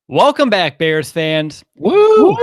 Welcome back, Bears fans. Woo!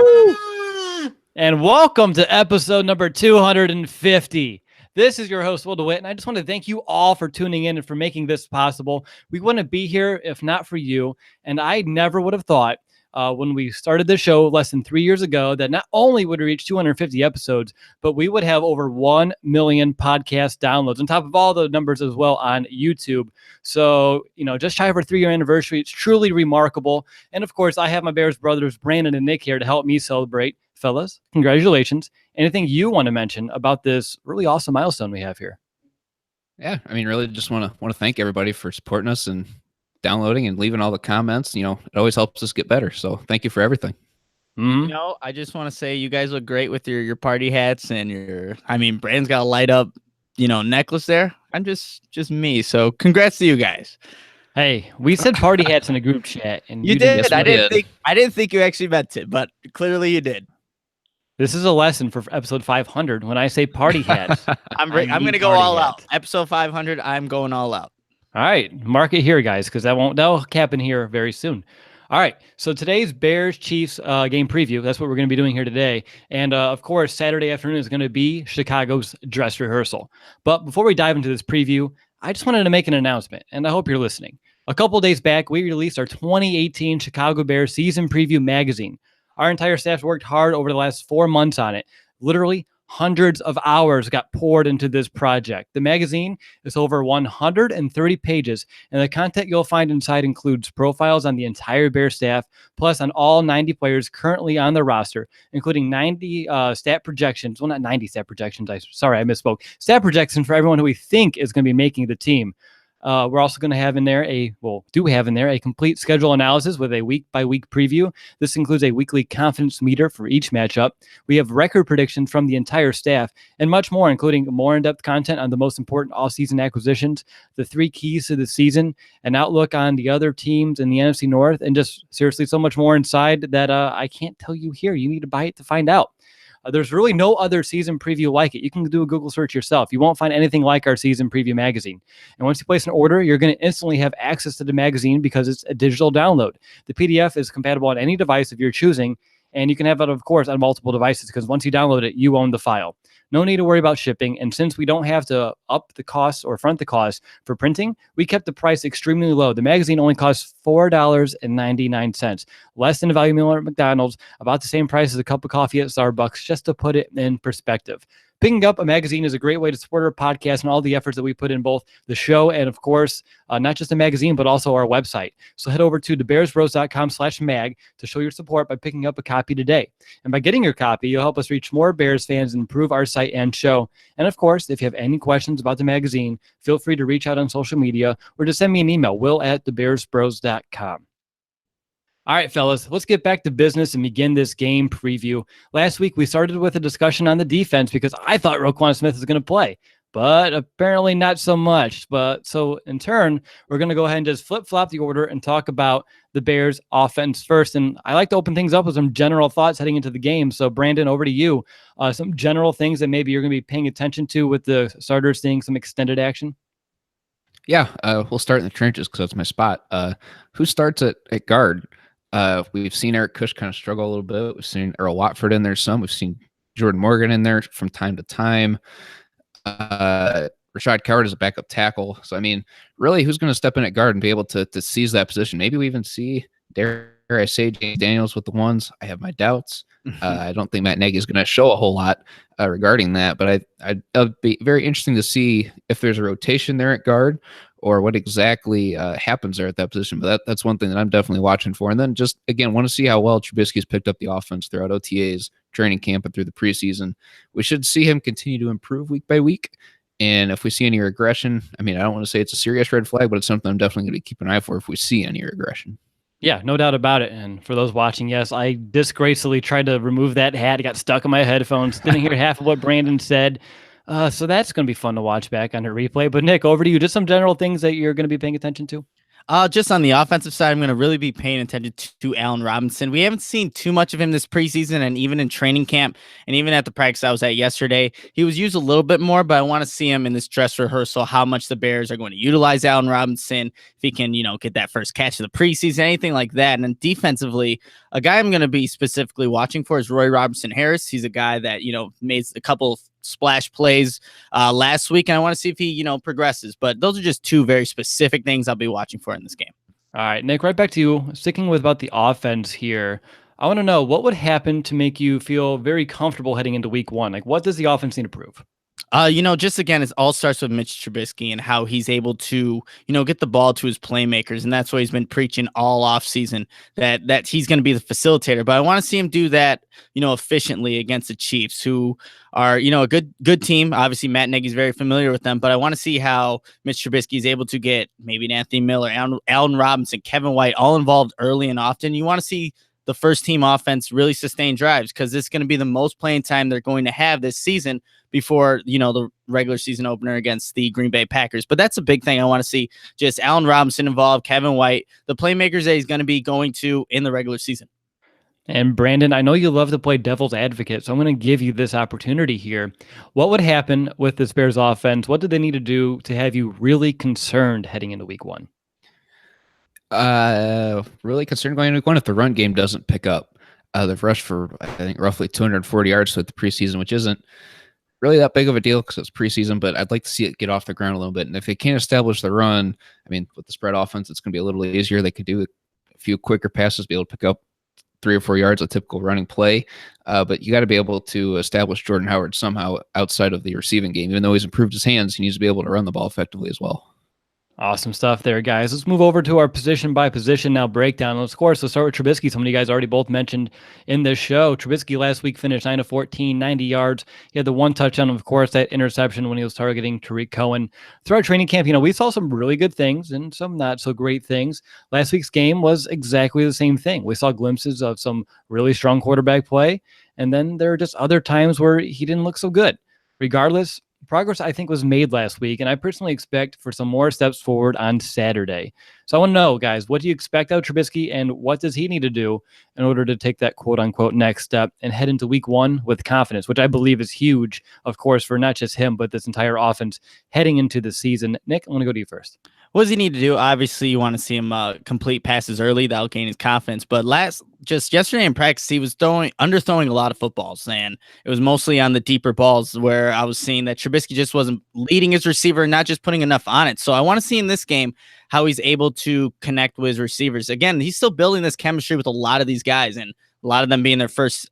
And welcome to episode number 250. This is your host, Will DeWitt, and I just want to thank you all for tuning in and for making this possible. We wouldn't be here if not for you, and I never would have thought when we started the show less than 3 years ago that not only would we reach 250 episodes, but we would have over 1 million podcast downloads on top of all the numbers as well on YouTube. So, just shy of our 3-year anniversary. It's truly remarkable. And of course, I have my Bears brothers, Brandon and Nick, here to help me celebrate. Fellas, congratulations. Anything you want to mention about this really awesome milestone we have here? Yeah, really just want to thank everybody for supporting us and downloading and leaving all the comments. It always helps us get better. So thank you for everything. Mm-hmm. I just want to say you guys look great with your party hats and Brand's got a light up, necklace there. I'm just me. So congrats to you guys. Hey, we said party hats in a group chat, and you did. I didn't think you actually meant it, but clearly you did. This is a lesson for episode 500. When I say party hats, I'm going to go all out. Episode 500, I'm going all out. All right, mark it here, guys, because that'll happen here very soon. All right, so today's Bears-Chiefs game preview, that's what we're going to be doing here today. And, of course, Saturday afternoon is going to be Chicago's dress rehearsal. But before we dive into this preview, I just wanted to make an announcement, and I hope you're listening. A couple of days back, we released our 2018 Chicago Bears season preview magazine. Our entire staff worked hard over the last 4 months on it. Literally, hundreds of hours got poured into this project. The magazine is over 130 pages, and the content you'll find inside includes profiles on the entire Bears staff, plus on all 90 players currently on the roster, including 90 stat projections. Well, not 90 stat projections. I misspoke. Stat projections for everyone who we think is going to be making the team. We're also going to have in there a complete schedule analysis with a week-by-week preview. This includes a weekly confidence meter for each matchup. We have record predictions from the entire staff and much more, including more in-depth content on the most important off-season acquisitions, the 3 keys to the season, an outlook on the other teams in the NFC North, and just seriously so much more inside that I can't tell you here. You need to buy it to find out. There's really no other season preview like it. You can do a Google search yourself. You won't find anything like our season preview magazine. And once you place an order, you're going to instantly have access to the magazine because it's a digital download. The PDF is compatible on any device of your choosing, and you can have it, of course, on multiple devices because once you download it, you own the file. No need to worry about shipping, and since we don't have to up the cost or front the cost for printing, we kept the price extremely low. The magazine only costs $4.99, less than a value meal at McDonald's, about the same price as a cup of coffee at Starbucks, just to put it in perspective. Picking up a magazine is a great way to support our podcast and all the efforts that we put in both the show and, of course, not just a magazine, but also our website. So head over to thebearsbros.com/mag to show your support by picking up a copy today. And by getting your copy, you'll help us reach more Bears fans and improve our site and show. And, of course, if you have any questions about the magazine, feel free to reach out on social media or just send me an email, will@thebearsbros.com. All right, fellas, let's get back to business and begin this game preview. Last week, we started with a discussion on the defense because I thought Roquan Smith was going to play, but apparently not so much. So in turn, we're going to go ahead and just flip-flop the order and talk about the Bears offense first. And I like to open things up with some general thoughts heading into the game. So Brandon, over to you. Some general things that maybe you're going to be paying attention to with the starters seeing some extended action. Yeah, we'll start in the trenches because that's my spot. Who starts at guard? We've seen Eric Kush kind of struggle a little bit. We've seen Earl Watford in there some. We've seen Jordan Morgan in there from time to time. Rashad Coward is a backup tackle. So, really, who's going to step in at guard and be able to seize that position? Maybe we even see, dare I say, James Daniels with the ones. I have my doubts. I don't think Matt Nagy is going to show a whole lot regarding that. But it'll be very interesting to see if there's a rotation there at guard or what exactly happens there at that position. But that's one thing that I'm definitely watching for. And then just, again, want to see how well Trubisky's picked up the offense throughout OTAs, training camp, and through the preseason. We should see him continue to improve week by week. And if we see any regression, I don't want to say it's a serious red flag, but it's something I'm definitely going to keep an eye for if we see any regression. Yeah, no doubt about it. And for those watching, yes, I disgracefully tried to remove that hat. It got stuck in my headphones. Didn't hear half of what Brandon said. So that's going to be fun to watch back on a replay. But Nick, over to you. Just some general things that you're going to be paying attention to. Just on the offensive side, I'm going to really be paying attention to Allen Robinson. We haven't seen too much of him this preseason, and even in training camp, and even at the practice I was at yesterday, he was used a little bit more. But I want to see him in this dress rehearsal, how much the Bears are going to utilize Allen Robinson, if he can, get that first catch of the preseason, anything like that. And then defensively, a guy I'm going to be specifically watching for is Roy Robertson Harris. He's a guy that made a couple splash plays last week, and I want to see if he progresses. But those are just two very specific things I'll be watching for in this game. All right, Nick, right back to you. Sticking with about the offense here, I want to know what would happen to make you feel very comfortable heading into week one. Like, what does the offense need to prove? Just again, it all starts with Mitch Trubisky and how he's able to, get the ball to his playmakers. And that's what he's been preaching all offseason, that he's going to be the facilitator. But I want to see him do that, efficiently against the Chiefs, who are, a good team. Obviously, Matt Nagy's very familiar with them. But I want to see how Mitch Trubisky is able to get maybe an Anthony Miller, Allen Robinson, Kevin White, all involved early and often. You want to see the first team offense really sustain drives, because this is going to be the most playing time they're going to have this season before, the regular season opener against the Green Bay Packers. But that's a big thing I want to see. Just Allen Robinson involved, Kevin White, the playmakers that he's going to be going to in the regular season. And Brandon, I know you love to play devil's advocate, so I'm going to give you this opportunity here. What would happen with this Bears offense? What do they need to do to have you really concerned heading into week one? Really concerned going into week one if the run game doesn't pick up. They've rushed for, I think, roughly 240 yards with the preseason, which isn't really that big of a deal because it's preseason, but I'd like to see it get off the ground a little bit. And if they can't establish the run, I mean, with the spread offense, it's going to be a little easier. They could do a few quicker passes, be able to pick up 3 or 4 yards, a typical running play. But you got to be able to establish Jordan Howard somehow outside of the receiving game. Even though he's improved his hands, he needs to be able to run the ball effectively as well. Awesome stuff there, guys. Let's move over to our position by position now breakdown. Of course, let's start with Trubisky. Some of you guys already both mentioned in this show. Trubisky last week finished 9 of 14, 90 yards. He had the one touchdown, of course, that interception when he was targeting Tariq Cohen. Throughout training camp, we saw some really good things and some not so great things. Last week's game was exactly the same thing. We saw glimpses of some really strong quarterback play, and then there are just other times where he didn't look so good. Regardless, progress, I think, was made last week, and I personally expect for some more steps forward on Saturday. So I want to know, guys, what do you expect out of Trubisky, and what does he need to do in order to take that quote-unquote next step and head into week one with confidence, which I believe is huge, of course, for not just him, but this entire offense heading into the season. Nick, I want to go to you first. What does he need to do? Obviously, you want to see him complete passes early. That'll gain his confidence. But just yesterday in practice, he was underthrowing a lot of footballs, and it was mostly on the deeper balls where I was seeing that Trubisky just wasn't leading his receiver, not just putting enough on it. So I want to see in this game how he's able to connect with his receivers. Again, he's still building this chemistry with a lot of these guys, and a lot of them being their first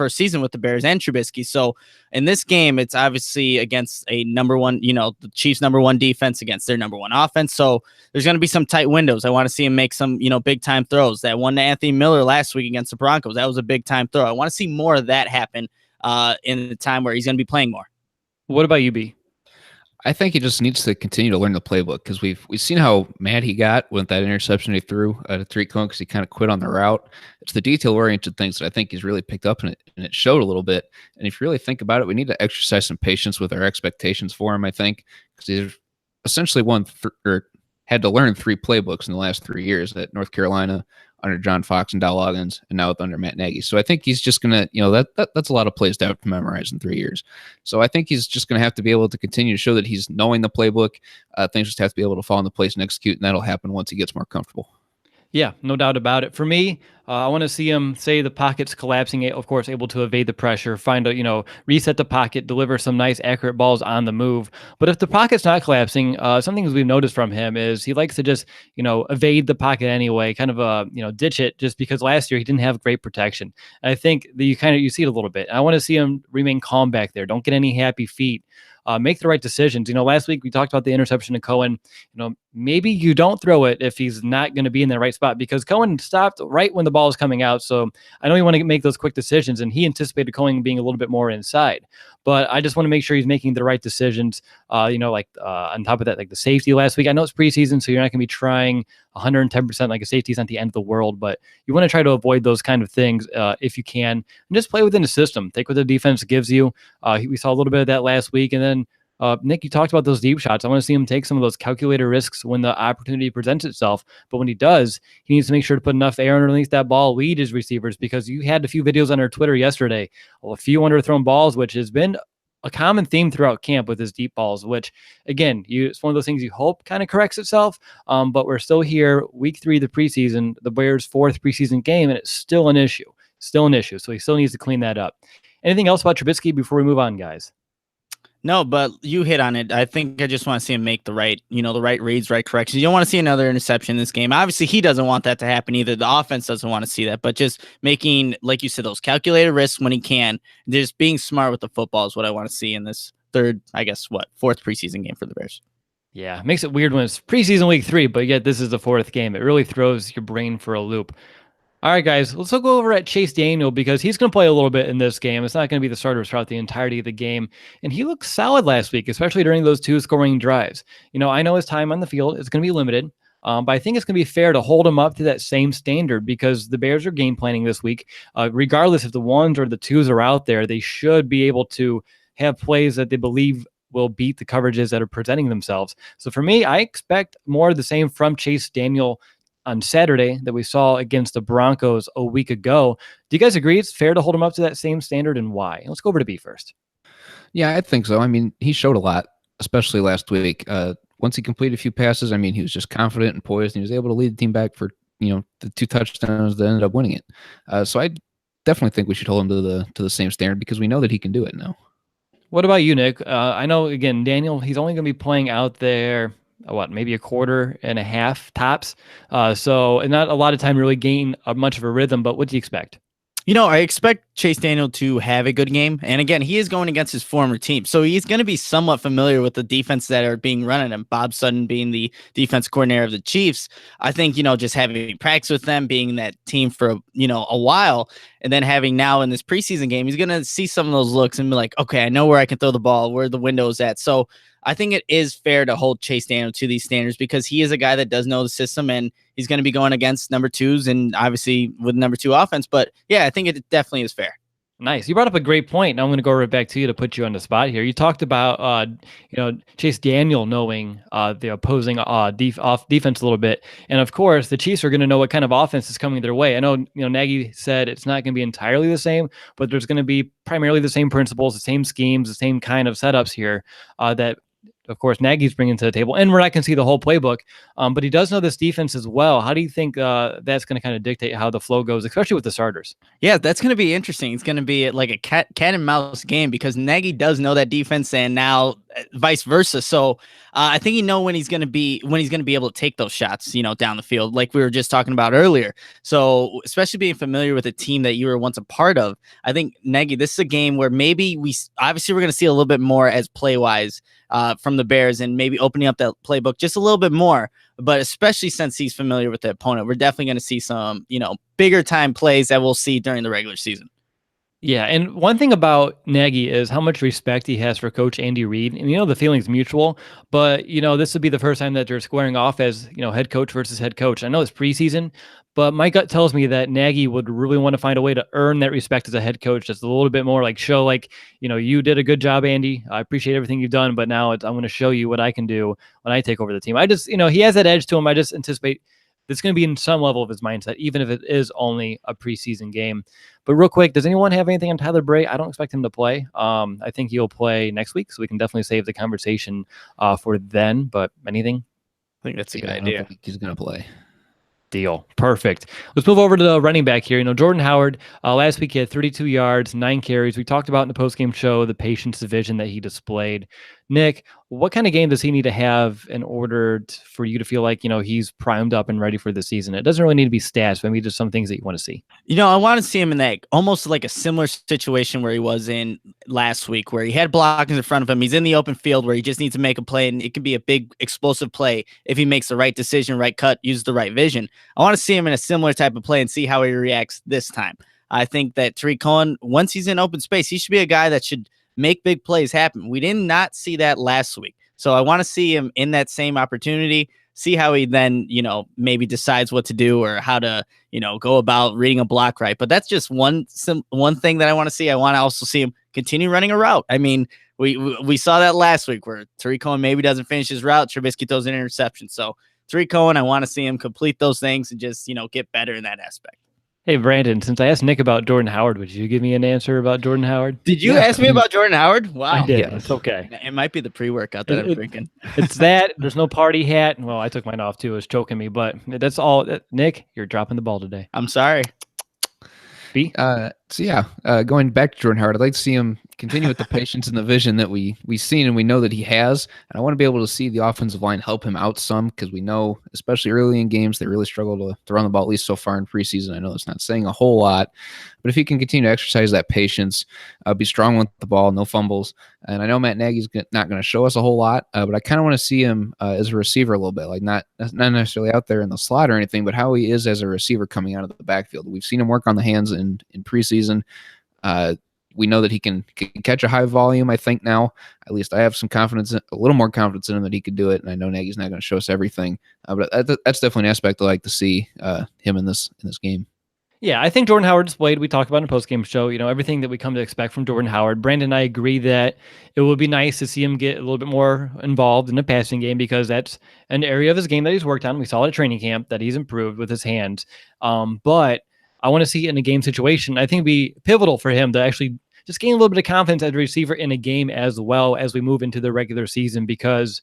season with the Bears and Trubisky. So in this game, it's obviously against a number one, the Chiefs' number one defense against their number one offense. So there's going to be some tight windows. I want to see him make some, big time throws. That one to Anthony Miller last week against the Broncos, that was a big time throw. I want to see more of that happen in the time where he's going to be playing more. What about you, B? I think he just needs to continue to learn the playbook, because we've seen how mad he got with that interception he threw to Tariq Cohen because he kind of quit on the route. It's the detail-oriented things that I think he's really picked up, and it showed a little bit. And if you really think about it, we need to exercise some patience with our expectations for him, I think, because he's essentially had to learn 3 playbooks in the last 3 years at North Carolina under John Fox and Dow Loggins, and now under Matt Nagy. So I think he's just going to, that's a lot of plays to have to memorize in 3 years. So I think he's just going to have to be able to continue to show that he's knowing the playbook. Things just have to be able to fall into place and execute, and that'll happen once he gets more comfortable. Yeah, no doubt about it. For me, I want to see him, say the pocket's collapsing, of course, able to evade the pressure, reset the pocket, deliver some nice, accurate balls on the move. But if the pocket's not collapsing, some things we've noticed from him is he likes to just, evade the pocket anyway, kind of, ditch it, just because last year he didn't have great protection. And I think that you see it a little bit. I want to see him remain calm back there. Don't get any happy feet. Make the right decisions. Last week we talked about the interception to Cohen. Maybe you don't throw it if he's not going to be in the right spot, because Cohen stopped right when the ball was coming out. So I know you want to make those quick decisions, and he anticipated Cohen being a little bit more inside. But I just want to make sure he's making the right decisions. On top of that, like the safety last week, I know it's preseason, so you're not going to be trying 110% like a safety is not the end of the world, but you want to try to avoid those kind of things if you can, and just play within the system. Take what the defense gives you. We saw a little bit of that last week, and then Nick, you talked about those deep shots. I want to see him take some of those calculated risks when the opportunity presents itself. But when he does, he needs to make sure to put enough air underneath that ball, lead his receivers, because you had a few videos on our Twitter yesterday, a few underthrown balls, which has been a common theme throughout camp with his deep balls, which again, it's one of those things you hope kind of corrects itself. But we're still here, week 3 of the preseason, the Bears' 4th preseason game, and it's still an issue. So he still needs to clean that up. Anything else about Trubisky before we move on, guys? No, but you hit on it. I think I just want to see him make the right reads, right corrections. You don't want to see another interception in this game. Obviously, he doesn't want that to happen either. The offense doesn't want to see that, but just making, like you said, those calculated risks when he can. Just being smart with the football is what I want to see in this fourth preseason game for the Bears. Yeah, makes it weird when it's preseason week 3, but yet this is the 4th game. It really throws your brain for a loop. All right, guys, let's go over at Chase Daniel, because he's going to play a little bit in this game. It's not going to be the starter throughout the entirety of the game. And he looked solid last week, especially during those 2 scoring drives. I know his time on the field is going to be limited, but I think it's going to be fair to hold him up to that same standard, because the Bears are game planning this week. Regardless if the 1s or the 2s are out there, they should be able to have plays that they believe will beat the coverages that are presenting themselves. So for me, I expect more of the same from Chase Daniel on Saturday that we saw against the Broncos a week ago. Do you guys agree it's fair to hold him up to that same standard, and why? Let's go over to B first. Yeah, I think so. I mean, he showed a lot, especially last week. Once he completed a few passes, I mean, he was just confident and poised, and he was able to lead the team back for, the 2 touchdowns that ended up winning it. So I definitely think we should hold him to the same standard, because we know that he can do it now. What about you, Nick? I know, again, Daniel, he's only going to be playing out there maybe a quarter and a half tops. So and not a lot of time to really gain much of a rhythm, but what do you expect? I expect Chase Daniel to have a good game. And again, he is going against his former team. So he's going to be somewhat familiar with the defense that are being run at him. Bob Sutton being the defense coordinator of the Chiefs. I think, just having practice with them, being that team for, a while, and then having now in this preseason game, he's going to see some of those looks and be like, okay, I know where I can throw the ball, where the window is at. So I think it is fair to hold Chase Daniel to these standards, because he is a guy that does know the system, and he's going to be going against number 2s and obviously with number 2 offense. But yeah, I think it definitely is fair. Nice. You brought up a great point. Now I'm going to go right back to you to put you on the spot here. You talked about, Chase Daniel knowing the opposing defense a little bit. And of course, the Chiefs are going to know what kind of offense is coming their way. I know, Nagy said it's not going to be entirely the same, but there's going to be primarily the same principles, the same schemes, the same kind of setups here that, of course, Nagy's bringing to the table. And we're not going to see the whole playbook, but he does know this defense as well. How do you think that's going to kind of dictate how the flow goes, especially with the starters? Yeah, that's going to be interesting. It's going to be like a cat and mouse game, because Nagy does know that defense, and now vice versa. So I think when he's going to be able to take those shots, down the field, like we were just talking about earlier. So especially being familiar with a team that you were once a part of, I think Nagy, this is a game where maybe we're going to see a little bit more as play wise from the Bears, and maybe opening up that playbook just a little bit more. But especially since he's familiar with the opponent, we're definitely going to see some, bigger time plays that we'll see during the regular season. Yeah, and one thing about Nagy is how much respect he has for Coach Andy Reid. And, the feeling's mutual, but, this would be the first time that they're squaring off as, head coach versus head coach. I know it's preseason, but my gut tells me that Nagy would really want to find a way to earn that respect as a head coach. Just a little bit more like show, like, you did a good job, Andy. I appreciate everything you've done, but now I'm going to show you what I can do when I take over the team. I just, he has that edge to him. I just anticipate it's going to be in some level of his mindset, even if it is only a preseason game. But real quick, does anyone have anything on Tyler Bray? I don't expect him to play. I think he'll play next week, so we can definitely save the conversation for then. But anything? I think that's a good idea. I think he's going to play. Deal. Perfect. Let's move over to the running back here. Jordan Howard, last week he had 32 yards, 9 carries. We talked about in the postgame show the patience division that he displayed. Nick, what kind of game does he need to have in order for you to feel like, he's primed up and ready for the season? It doesn't really need to be stats, but maybe just some things that you want to see. I want to see him in that almost like a similar situation where he was in last week, where he had blockers in front of him. He's in the open field where he just needs to make a play, and it can be a big explosive play if he makes the right decision, right cut, uses the right vision. I want to see him in a similar type of play and see how he reacts this time. I think that Tariq Cohen, once he's in open space, he should be a guy that should make big plays happen. We did not see that last week. So I want to see him in that same opportunity, see how he then, maybe decides what to do or how to, go about reading a block right. But that's just one thing that I want to see. I want to also see him continue running a route. I mean, we saw that last week where Tariq Cohen maybe doesn't finish his route. Trubisky throws an interception. So Tariq Cohen, I want to see him complete those things and just, get better in that aspect. Hey, Brandon, since I asked Nick about Jordan Howard, would you give me an answer about Jordan Howard? Did you ask me about Jordan Howard? Wow. I did. Yes. It's okay. It might be the pre-workout that I'm drinking. It's that. There's no party hat. Well, I took mine off too. It was choking me, but that's all. Nick, you're dropping the ball today. I'm sorry. B? Going back to Jordan Howard, I'd like to see him continue with the patience and the vision that we've seen and we know that he has. And I want to be able to see the offensive line help him out some, because we know, especially early in games, they really struggle to run the ball, at least so far in preseason. I know it's not saying a whole lot, but if he can continue to exercise that patience, be strong with the ball, no fumbles. And I know Matt Nagy's not going to show us a whole lot, but I kind of want to see him as a receiver a little bit, like not necessarily out there in the slot or anything, but how he is as a receiver coming out of the backfield. We've seen him work on the hands in preseason. We know that he can catch a high volume. I think now, at least I have some confidence, a little more confidence in him that he could do it. And I know Nagy's not going to show us everything, but that's definitely an aspect I like to see him in this game. Yeah, I think Jordan Howard displayed, we talked about in a post-game show, everything that we come to expect from Jordan Howard. Brandon and I agree that it would be nice to see him get a little bit more involved in the passing game, because that's an area of his game that he's worked on. We saw it at training camp that he's improved with his hands. But I want to see it in a game situation. I think it'd be pivotal for him to actually just gain a little bit of confidence as a receiver in a game as well as we move into the regular season, because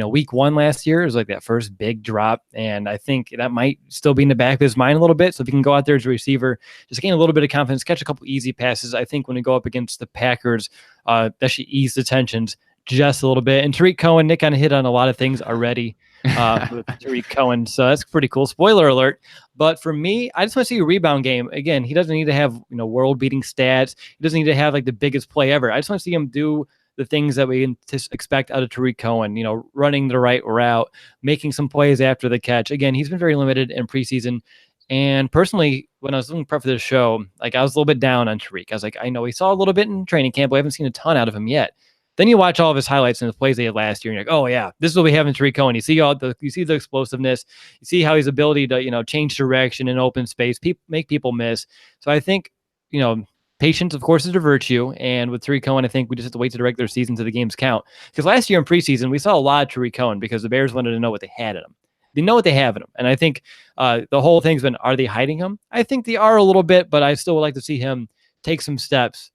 week 1 last year was like that first big drop, and I think that might still be in the back of his mind a little bit. So if he can go out there as a receiver, just gain a little bit of confidence, catch a couple easy passes, I think when we go up against the Packers, that should ease the tensions just a little bit. And Tariq Cohen, Nick kind of hit on a lot of things already with Tariq Cohen, so that's pretty cool. Spoiler alert. But for me, I just want to see a rebound game. Again, he doesn't need to have world-beating stats. He doesn't need to have like the biggest play ever. I just want to see him do the things that we expect out of Tariq Cohen, running the right route, making some plays after the catch. Again, he's been very limited in preseason. And personally, when I was looking prep for this show, like I was a little bit down on Tariq. I was like, I know we saw a little bit in training camp, but I haven't seen a ton out of him yet. Then you watch all of his highlights and the plays they had last year, and you're like, oh yeah, this is what we have in Tariq Cohen. You see the explosiveness, you see how his ability to change direction in open space, make people miss. So I think patience, of course, is a virtue. And with Tariq Cohen, I think we just have to wait to the regular season to the games count. Because last year in preseason, we saw a lot of Tariq Cohen because the Bears wanted to know what they had in him. They know what they have in him. And I think the whole thing's been, are they hiding him? I think they are a little bit, but I still would like to see him take some steps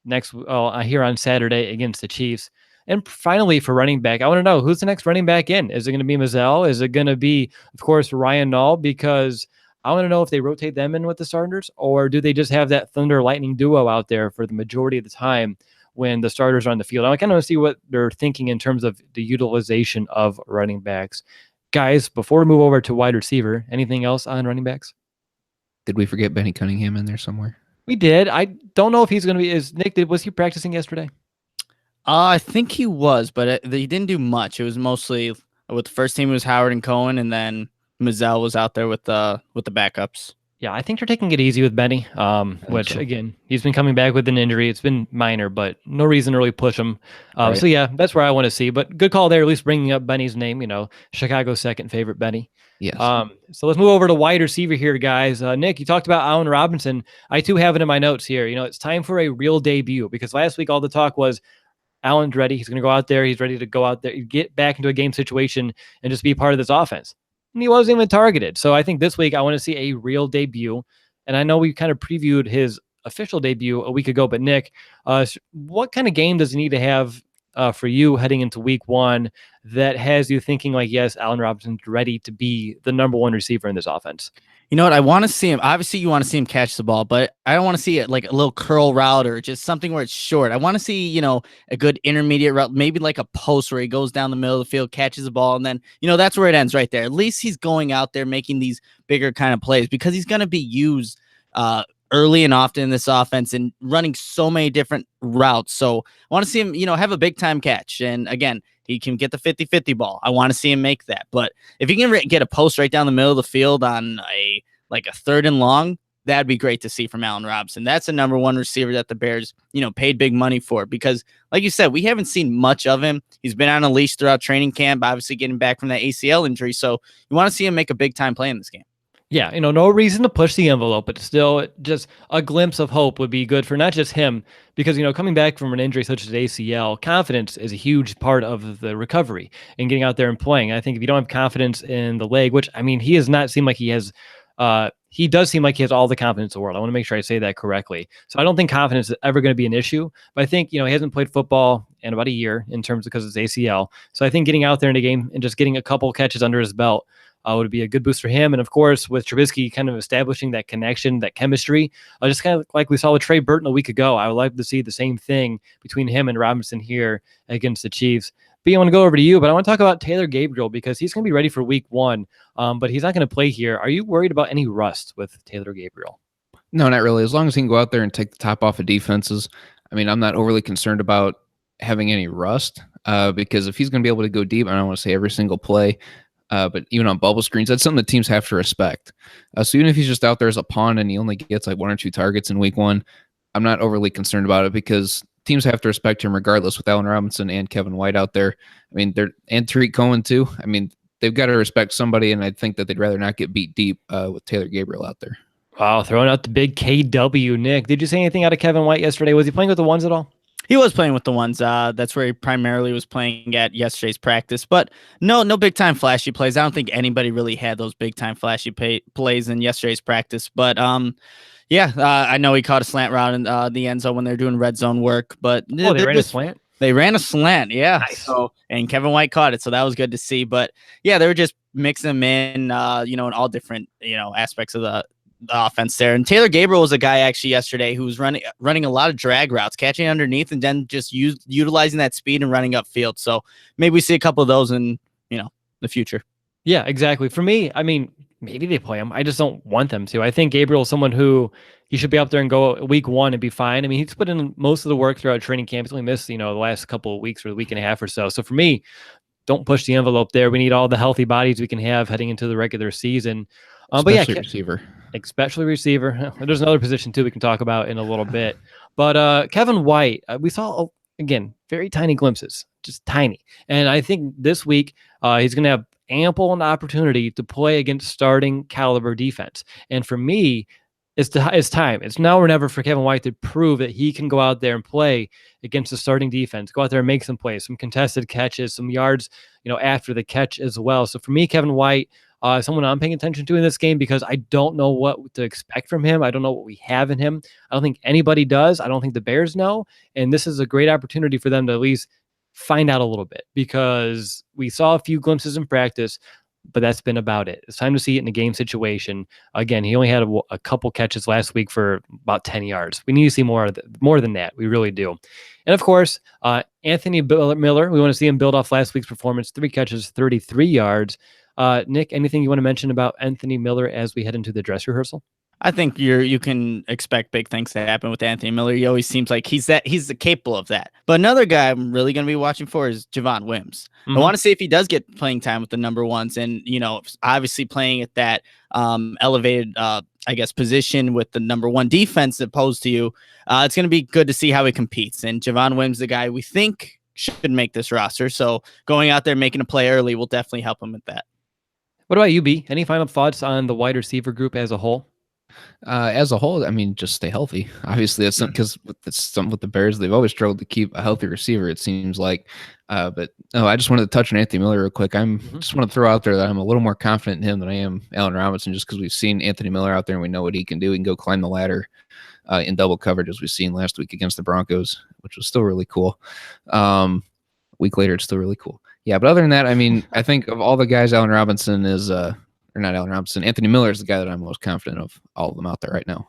here on Saturday against the Chiefs. And finally, for running back, I want to know, who's the next running back in? Is it going to be Mazzell? Is it going to be, of course, Ryan Nall? Because I want to know if they rotate them in with the starters, or do they just have that Thunder Lightning duo out there for the majority of the time when the starters are on the field? I kind of want to see what they're thinking in terms of the utilization of running backs. Guys, before we move over to wide receiver, anything else on running backs? Did we forget Benny Cunningham in there somewhere? We did. I don't know if he's going to be. Was he practicing yesterday? I think he was, but he didn't do much. It was mostly with the first team. It was Howard and Cohen, and then Mazzell was out there with the backups. Yeah, I think they're taking it easy with Benny, which, again, he's been coming back with an injury. It's been minor, but no reason to really push him. Right. So, yeah, that's where I want to see. But good call there, at least bringing up Benny's name, Chicago's second favorite Benny. Yes. So let's move over to wide receiver here, guys. Nick, you talked about Allen Robinson. I, too, have it in my notes here. It's time for a real debut, because last week all the talk was Allen's ready. He's going to go out there. He's ready to go out there, get back into a game situation and just be part of this offense. And he wasn't even targeted. So I think this week I want to see a real debut. And I know we kind of previewed his official debut a week ago, but Nick, what kind of game does he need to have for you heading into week 1 that has you thinking like, yes, Allen Robinson's ready to be the number 1 receiver in this offense? You know what? I want to see him. Obviously, you want to see him catch the ball, but I don't want to see it like a little curl route or just something where it's short. I want to see, a good intermediate route, maybe like a post where he goes down the middle of the field, catches the ball, and then, that's where it ends right there. At least he's going out there making these bigger kind of plays, because he's going to be used early and often in this offense and running so many different routes. So I want to see him, have a big time catch. And again, he can get the 50-50 ball. I want to see him make that. But if he can get a post right down the middle of the field on a 3rd and long, that'd be great to see from Allen Robinson. That's a number 1 receiver that the Bears, paid big money for, because like you said, we haven't seen much of him. He's been on a leash throughout training camp, obviously getting back from that ACL injury. So you want to see him make a big time play in this game. Yeah, no reason to push the envelope, but still, just a glimpse of hope would be good for not just him, because coming back from an injury such as ACL, confidence is a huge part of the recovery and getting out there and playing. I think if you don't have confidence in the leg, which he has not seemed like he has, he does seem like he has all the confidence in the world. I want to make sure I say that correctly. So I don't think confidence is ever going to be an issue, but I think he hasn't played football in about a year in terms because it's ACL. So I think getting out there in a game and just getting a couple catches under his belt would be a good boost for him. And of course, with Trubisky kind of establishing that connection, that chemistry, just kind of like we saw with Trey Burton a week ago, I would like to see the same thing between him and Robinson here against the Chiefs. B, I want to go over to you, but I want to talk about Taylor Gabriel because he's going to be ready for week 1, but he's not going to play here. Are you worried about any rust with Taylor Gabriel? No, not really. As long as he can go out there and take the top off of defenses, I'm not overly concerned about having any rust because if he's going to be able to go deep, I don't want to say every single play, but even on bubble screens, that's something that teams have to respect. So even if he's just out there as a pawn and he only gets like 1 or 2 targets in week 1, I'm not overly concerned about it because teams have to respect him regardless with Allen Robinson and Kevin White out there. And Tariq Cohen too. They've got to respect somebody, and I think that they'd rather not get beat deep with Taylor Gabriel out there. Wow, throwing out the big KW, Nick. Did you see anything out of Kevin White yesterday? Was he playing with the ones at all? He was playing with the ones. That's where he primarily was playing at yesterday's practice. But no big time flashy plays. I don't think anybody really had those big time flashy plays in yesterday's practice. But I know he caught a slant route in the end zone when they're doing red zone work. But they ran a slant. They ran a slant, yeah. Nice. So and Kevin White caught it, so that was good to see. But yeah, they were just mixing them in, in all different aspects of the offense there. And Taylor Gabriel was a guy actually yesterday who was running a lot of drag routes, catching underneath, and then just utilizing that speed and running upfield. So maybe we see a couple of those in the future. Yeah, exactly. For me, maybe they play him. I just don't want them to. I think Gabriel is someone who he should be up there and go week 1 and be fine. He's put in most of the work throughout training camp. He's only missed, the last couple of weeks or a week and a half or so. So for me, don't push the envelope there. We need all the healthy bodies we can have heading into the regular season. Especially receiver. Especially receiver. There's another position too we can talk about in a little bit. But Kevin White, we saw, again, very tiny glimpses, just tiny. And I think this week he's going to have ample an opportunity to play against starting caliber defense. And for me, it's time. It's now or never for Kevin White to prove that he can go out there and play against the starting defense, go out there and make some plays, some contested catches, some yards, after the catch as well. So for me, Kevin White, someone I'm paying attention to in this game because I don't know what to expect from him. I don't know what we have in him. I don't think anybody does. I don't think the Bears know. And this is a great opportunity for them to at least find out a little bit because we saw a few glimpses in practice, but that's been about it. It's time to see it in a game situation. Again, he only had a couple catches last week for about 10 yards. We need to see more than that. We really do. And of course, Anthony Miller, we want to see him build off last week's performance, 3 catches, 33 yards. Nick, anything you want to mention about Anthony Miller as we head into the dress rehearsal? I think you can expect big things to happen with Anthony Miller. He always seems like he's capable of that. But another guy I'm really going to be watching for is Javon Wims. I want to see if he does get playing time with the number ones, and obviously playing at that elevated, position with the number 1 defense opposed to you. It's going to be good to see how he competes. And Javon Wims, the guy we think should make this roster, so going out there making a play early will definitely help him with that. What about you, B? Any final thoughts on the wide receiver group as a whole? As a whole, just stay healthy. Obviously, that's because with the Bears, they've always struggled to keep a healthy receiver, it seems like. But no, I just wanted to touch on Anthony Miller real quick. Just want to throw out there that I'm a little more confident in him than I am Allen Robinson, just because we've seen Anthony Miller out there and we know what he can do. He can go climb the ladder in double coverage, as we've seen last week against the Broncos, which was still really cool. A week later, it's still really cool. Yeah, but other than that, I think of all the guys, Allen Robinson is or not Allen Robinson, Anthony Miller is the guy that I'm most confident of all of them out there right now.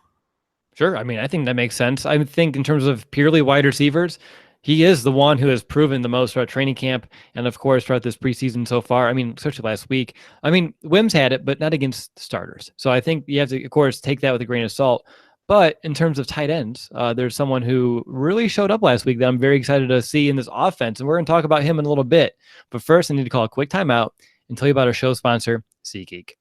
Sure. I think that makes sense. I think in terms of purely wide receivers, he is the one who has proven the most throughout training camp and, of course, throughout this preseason so far. Especially last week. Wims had it, but not against starters. So I think you have to, of course, take that with a grain of salt. But in terms of tight ends, there's someone who really showed up last week that I'm very excited to see in this offense. And we're going to talk about him in a little bit. But first, I need to call a quick timeout and tell you about our show sponsor, SeatGeek.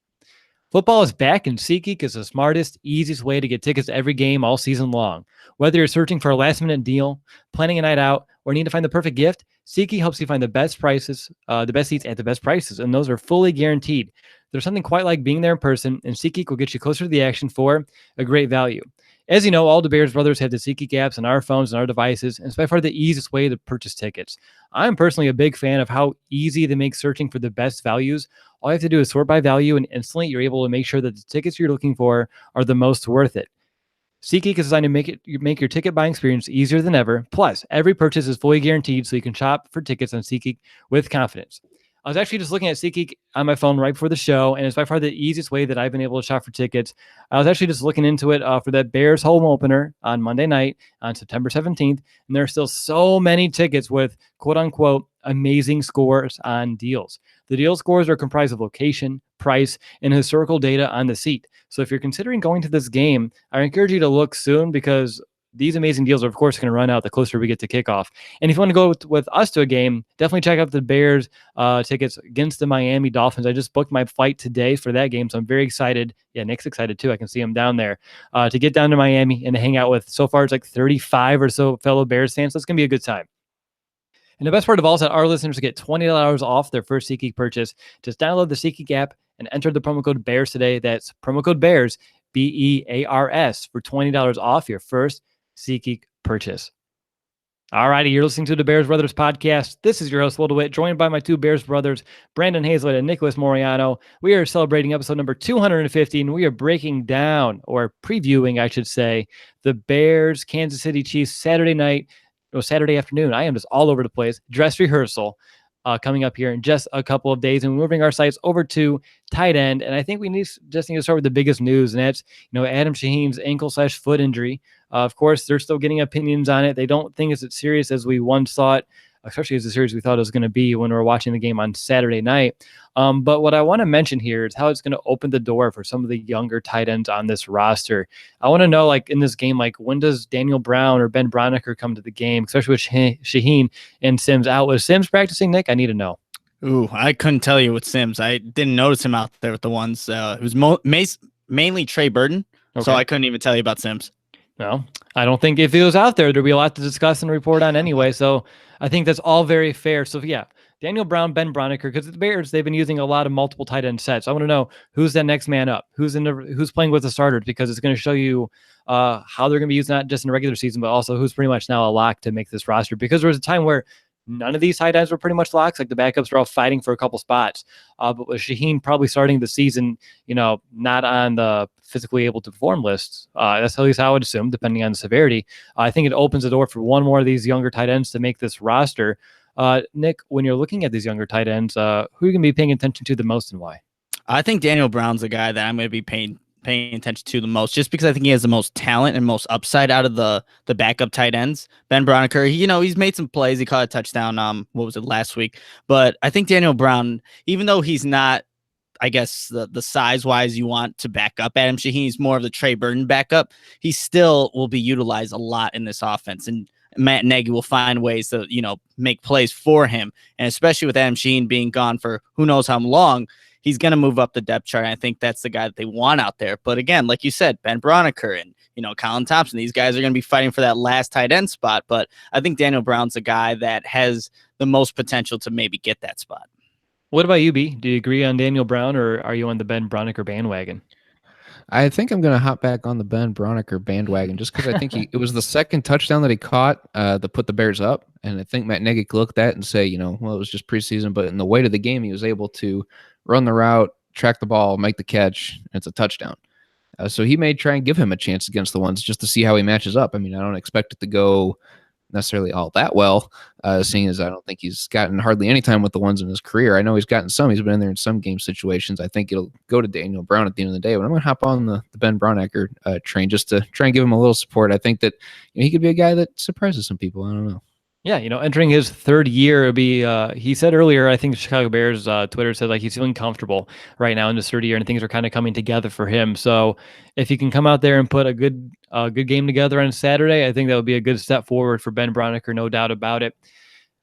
Football is back, and SeatGeek is the smartest, easiest way to get tickets to every game all season long. Whether you're searching for a last-minute deal, planning a night out, or need to find the perfect gift, SeatGeek helps you find the best prices, the best seats at the best prices, and those are fully guaranteed. There's something quite like being there in person, and SeatGeek will get you closer to the action for a great value. As you know, all the Bears brothers have the SeatGeek apps on our phones and our devices, and it's by far the easiest way to purchase tickets. I'm personally a big fan of how easy they make searching for the best values. All you have to do is sort by value, and instantly you're able to make sure that the tickets you're looking for are the most worth it. SeatGeek is designed to make your ticket buying experience easier than ever. Plus, every purchase is fully guaranteed, so you can shop for tickets on SeatGeek with confidence. I was actually just looking at SeatGeek on my phone right before the show, and it's by far the easiest way that I've been able to shop for tickets. I was actually just looking into it for that Bears home opener on Monday night on September 17th, and there are still so many tickets with quote-unquote amazing scores on deals. The deal scores are comprised of location, price, and historical data on the seat. So if you're considering going to this game, I encourage you to look soon because these amazing deals are, of course, going to run out the closer we get to kickoff. And if you want to go with us to a game, definitely check out the Bears tickets against the Miami Dolphins. I just booked my flight today for that game, so I'm very excited. Yeah, Nick's excited too. I can see him down there to get down to Miami and to hang out with, so far, it's like 35 or so fellow Bears fans. So it's going to be a good time. And the best part of all is that our listeners get $20 off their first SeatGeek purchase. Just download the SeatGeek app and enter the promo code BEARS today. That's promo code BEARS, BEARS, for $20 off your first SeatGeek purchase. All righty, you're listening to the Bears Brothers podcast. This is your host, Will DeWitt, joined by my two Bears brothers, Brandon Hazlett and Nicholas Moriano. We are celebrating episode number 250, and we are breaking down, or previewing, I should say, the Bears Kansas City Chiefs Saturday afternoon. I am just all over the place. Dress rehearsal coming up here in just a couple of days, and we're moving our sights over to tight end. And I think we need to start with the biggest news, and that's Adam Shaheen's ankle/foot injury. Of course, they're still getting opinions on it. They don't think it's as serious as we once thought, especially as serious as we thought it was going to be when we were watching the game on Saturday night. But what I want to mention here is how it's going to open the door for some of the younger tight ends on this roster. I want to know, in this game, when does Daniel Brown or Ben Broniker come to the game, especially with Shaheen and Sims out? Was Sims practicing, Nick? I need to know. Ooh, I couldn't tell you with Sims. I didn't notice him out there with the ones. It was mainly Trey Burton, so I couldn't even tell you about Sims. No, I don't think if he was out there, there'd be a lot to discuss and report on anyway. So I think that's all very fair. So yeah, Daniel Brown, Ben Broniker, because the Bears, they've been using a lot of multiple tight end sets. I want to know who's that next man up, who's playing with the starters, because it's going to show you how they're going to be used not just in the regular season, but also who's pretty much now a lock to make this roster. Because there was a time where none of these tight ends were pretty much locks. The backups were all fighting for a couple spots. But with Shaheen probably starting the season, not on the physically able to perform lists, that's at least how I would assume, depending on the severity. I think it opens the door for one more of these younger tight ends to make this roster. Nick, when you're looking at these younger tight ends, who are you going to be paying attention to the most and why? I think Daniel Brown's the guy that I'm going to be paying attention to the most, just because I think he has the most talent and most upside out of the backup tight ends. Ben Broniker, he's made some plays. He caught a touchdown, last week? But I think Daniel Brown, even though he's not, I guess, the size-wise you want to back up Adam Shaheen, he's more of the Trey Burton backup. He still will be utilized a lot in this offense, and Matt Nagy will find ways to, make plays for him. And especially with Adam Shaheen being gone for who knows how long, he's going to move up the depth chart. And I think that's the guy that they want out there. But again, like you said, Ben Broniker and, Colin Thompson, these guys are going to be fighting for that last tight end spot. But I think Daniel Brown's a guy that has the most potential to maybe get that spot. What about you, B? Do you agree on Daniel Brown, or are you on the Ben Broniker bandwagon? I think I'm going to hop back on the Ben Broniker bandwagon just because I think it was the second touchdown that he caught that put the Bears up. And I think Matt Nagy could look at that and say, well, it was just preseason, but in the weight of the game, he was able to run the route, track the ball, make the catch, and it's a touchdown. So he may try and give him a chance against the ones just to see how he matches up. I mean, I don't expect it to go necessarily all that well, seeing as I don't think he's gotten hardly any time with the ones in his career. I know he's gotten some. He's been in there in some game situations. I think it'll go to Daniel Brown at the end of the day, but I'm going to hop on the Ben Broniker train just to try and give him a little support. I think that he could be a guy that surprises some people. I don't know. Yeah, entering his third year, it'll be, he said earlier, I think the Chicago Bears Twitter said he's feeling comfortable right now in his third year and things are kind of coming together for him. So if he can come out there and put a good game together on Saturday, I think that would be a good step forward for Ben Broniker, no doubt about it.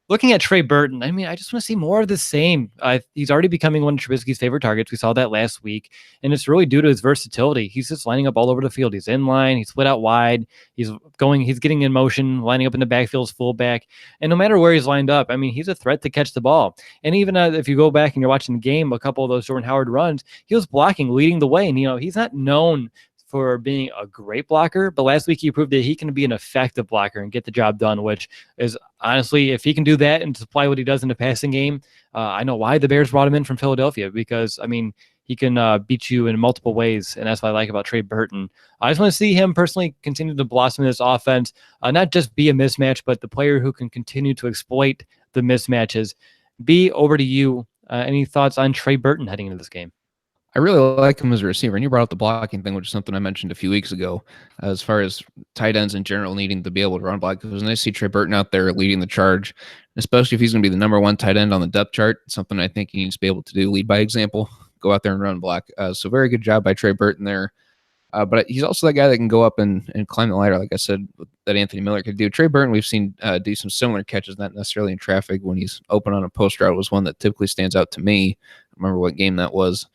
Looking at Trey Burton, I mean, I just want to see more of the same. He's already becoming one of Trubisky's favorite targets. We saw that last week, and it's really due to his versatility. He's just lining up all over the field. He's in line. He's split out wide. He's getting in motion, lining up in the backfield as fullback. And no matter where he's lined up, I mean, he's a threat to catch the ball. And even if you go back and you're watching the game, a couple of those Jordan Howard runs, he was blocking, leading the way. And, he's not known for being a great blocker, but last week he proved that he can be an effective blocker and get the job done, which is honestly, if he can do that and supply what he does in the passing game, I know why the Bears brought him in from Philadelphia, because, I mean, he can beat you in multiple ways, and that's what I like about Trey Burton. I just want to see him personally continue to blossom in this offense, not just be a mismatch, but the player who can continue to exploit the mismatches. B, over to you. Any thoughts on Trey Burton heading into this game? I really like him as a receiver. And you brought up the blocking thing, which is something I mentioned a few weeks ago, as far as tight ends in general needing to be able to run block. It was nice to see Trey Burton out there leading the charge, especially if he's going to be the number one tight end on the depth chart. Something I think he needs to be able to do, lead by example, go out there and run block. So very good job by Trey Burton there. But he's also that guy that can go up and climb the ladder, like I said, that Anthony Miller could do. Trey Burton, we've seen do some similar catches, not necessarily in traffic. When he's open on a post route was one that typically stands out to me. I remember what game that was.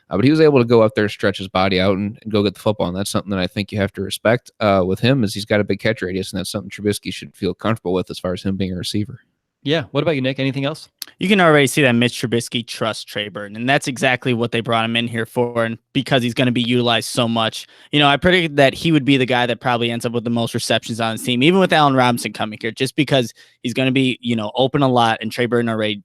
But he was able to go up there, stretch his body out, and go get the football. And that's something that I think you have to respect with him, is he's got a big catch radius, and that's something Trubisky should feel comfortable with as far as him being a receiver. Yeah. What about you, Nick? Anything else? You can already see that Mitch Trubisky trusts Trey Burton, and that's exactly what they brought him in here for, and because he's going to be utilized so much. I predicted that he would be the guy that probably ends up with the most receptions on his team, even with Allen Robinson coming here, just because he's going to be, open a lot, and Trey Burton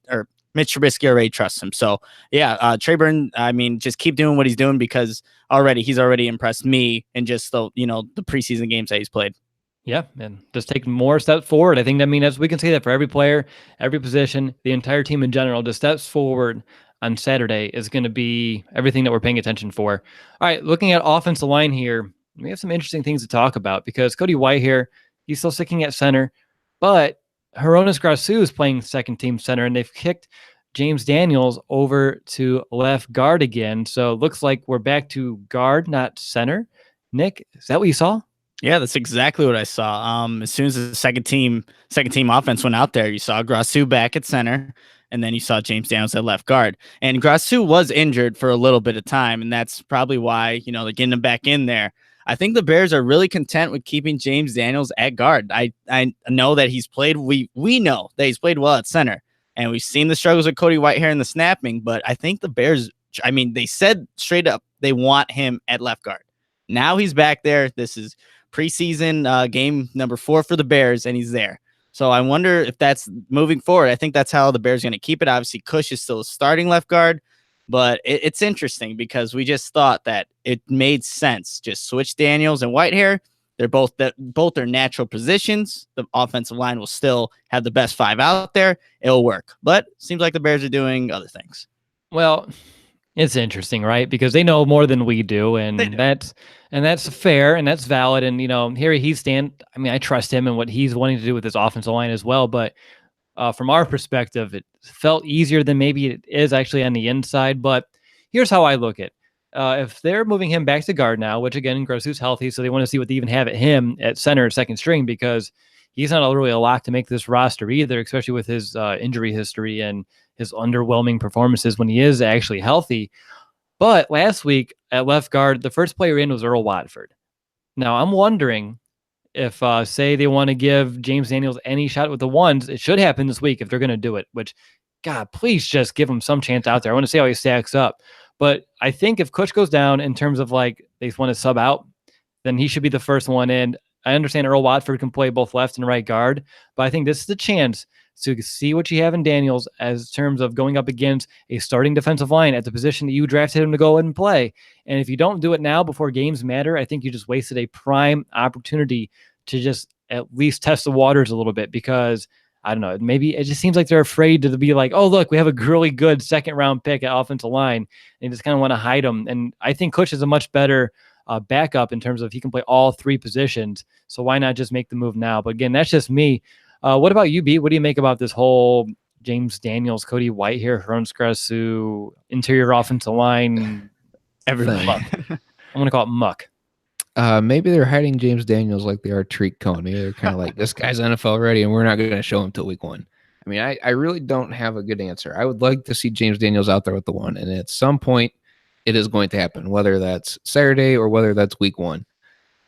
Mitch Trubisky already trusts him. So, yeah, Trey Burton, I mean, just keep doing what he's doing, because he's already impressed me in just the preseason games that he's played. Yeah, and just take more steps forward. I think as we can say that for every player, every position, the entire team in general, the steps forward on Saturday is going to be everything that we're paying attention for. All right, looking at offensive line here, we have some interesting things to talk about, because Cody White here, he's still sticking at center, but Hronis Grasu is playing second team center, and they've kicked James Daniels over to left guard again. So it looks like we're back to guard, not center. Nick, is that what you saw? Yeah, that's exactly what I saw. As soon as the second team offense went out there, you saw Grasu back at center, and then you saw James Daniels at left guard. And Grasu was injured for a little bit of time, and that's probably why, they're getting him back in there. I think the Bears are really content with keeping James Daniels at guard. I know that he's played. We know that he's played well at center, and we've seen the struggles with Cody Whitehair in the snapping. But I think the Bears, they said straight up they want him at left guard. Now he's back there. This is preseason game number 4 for the Bears, and he's there. So I wonder if that's moving forward. I think that's how the Bears are going to keep it. Obviously, Cush is still a starting left guard. But it's interesting, because we just thought that it made sense. Just switch Daniels and Whitehair. They're both their natural positions. The offensive line will still have the best 5 out there. It'll work. But it seems like the Bears are doing other things. Well, it's interesting, right? Because they know more than we do, and that's fair and that's valid. And here he's I trust him and what he's wanting to do with his offensive line as well. But from our perspective, it felt easier than maybe it is actually on the inside. But here's how I look at it. If they're moving him back to guard now, which again, Grasu's healthy, so they want to see what they even have at him at center, second string, because he's not really a lock to make this roster either, especially with his injury history and his underwhelming performances when he is actually healthy. But last week at left guard, the first player in was Earl Watford. Now I'm wondering if, say, they want to give James Daniels any shot with the ones. It should happen this week if they're going to do it, which, God, please just give him some chance out there. I want to see how he stacks up. But I think if Kutch goes down in terms of they want to sub out, then he should be the first one in. I understand Earl Watford can play both left and right guard, but I think this is the chance to see what you have in Daniels as terms of going up against a starting defensive line at the position that you drafted him to go and play. And if you don't do it now before games matter, I think you just wasted a prime opportunity to just at least test the waters a little bit, because I don't know, maybe it just seems like they're afraid to be like, oh, look, we have a really good second round pick at offensive line, and just kind of want to hide them. And I think Kutch is a much better backup in terms of he can play all 3 positions. So why not just make the move now? But again, that's just me. What about you, B? What do you make about this whole James Daniels, Cody Whitehair, Hronis Grasu, interior offensive line, everything? I'm going to call it muck. Maybe they're hiding James Daniels like they are Tariq Cohen. Maybe they're kind of like, this guy's NFL ready, and we're not going to show him till week 1. I mean, I really don't have a good answer. I would like to see James Daniels out there with the one, and at some point, it is going to happen, whether that's Saturday or whether that's week 1.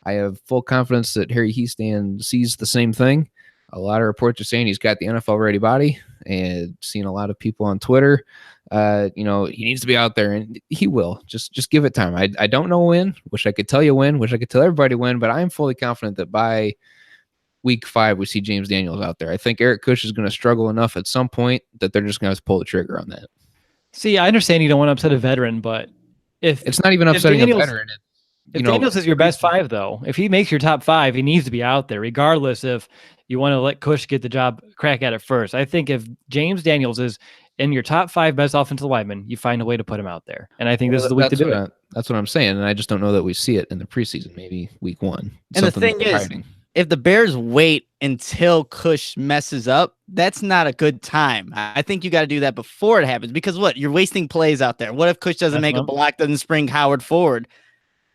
I have full confidence that Harry Heastan sees the same thing. A lot of reports are saying he's got the NFL ready body, and seen a lot of people on Twitter. He needs to be out there, and he will. Just give it time. I don't know when. Wish I could tell you when. Wish I could tell everybody when. But I'm fully confident that by week 5 we see James Daniels out there. I think Eric Kush is going to struggle enough at some point that they're just going to pull the trigger on that. See, I understand you don't want to upset a veteran, but if it's not even upsetting a veteran. If Daniels is your best 5, though, if he makes your top 5, he needs to be out there, regardless if you want to let Kush get the job crack at it first. I think if James Daniels is in your top 5 best offensive linemen, you find a way to put him out there. And I think this is the week to do it. That's what I'm saying. And I just don't know that we see it in the preseason, maybe week 1. And the thing is, if the Bears wait until Kush messes up, that's not a good time. I think you got to do that before it happens, because you're wasting plays out there. What if Kush doesn't make a block, doesn't spring Howard forward?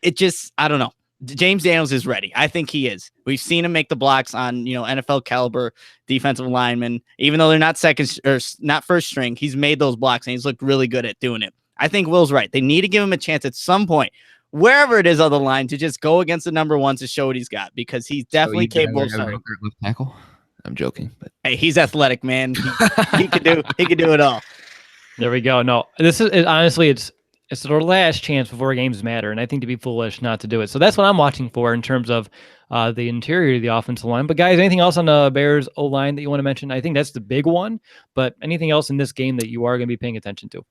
It just, I don't know. James Daniels is ready. I think he is. We've seen him make the blocks on, NFL caliber defensive linemen. Even though they're not second or not first string, he's made those blocks and he's looked really good at doing it. I think Will's right. They need to give him a chance at some point, wherever it is on the line, to just go against the number 1 to show what he's got, because he's definitely capable of starting. Left tackle. I'm joking, but hey, he's athletic, man. He can do it all. There we go. No, this is honestly, it's their last chance before games matter, and I think to be foolish not to do it. So that's what I'm watching for in terms of the interior of the offensive line. But guys, anything else on the Bears O-line that you want to mention? I think that's the big one. But anything else in this game that you are going to be paying attention to?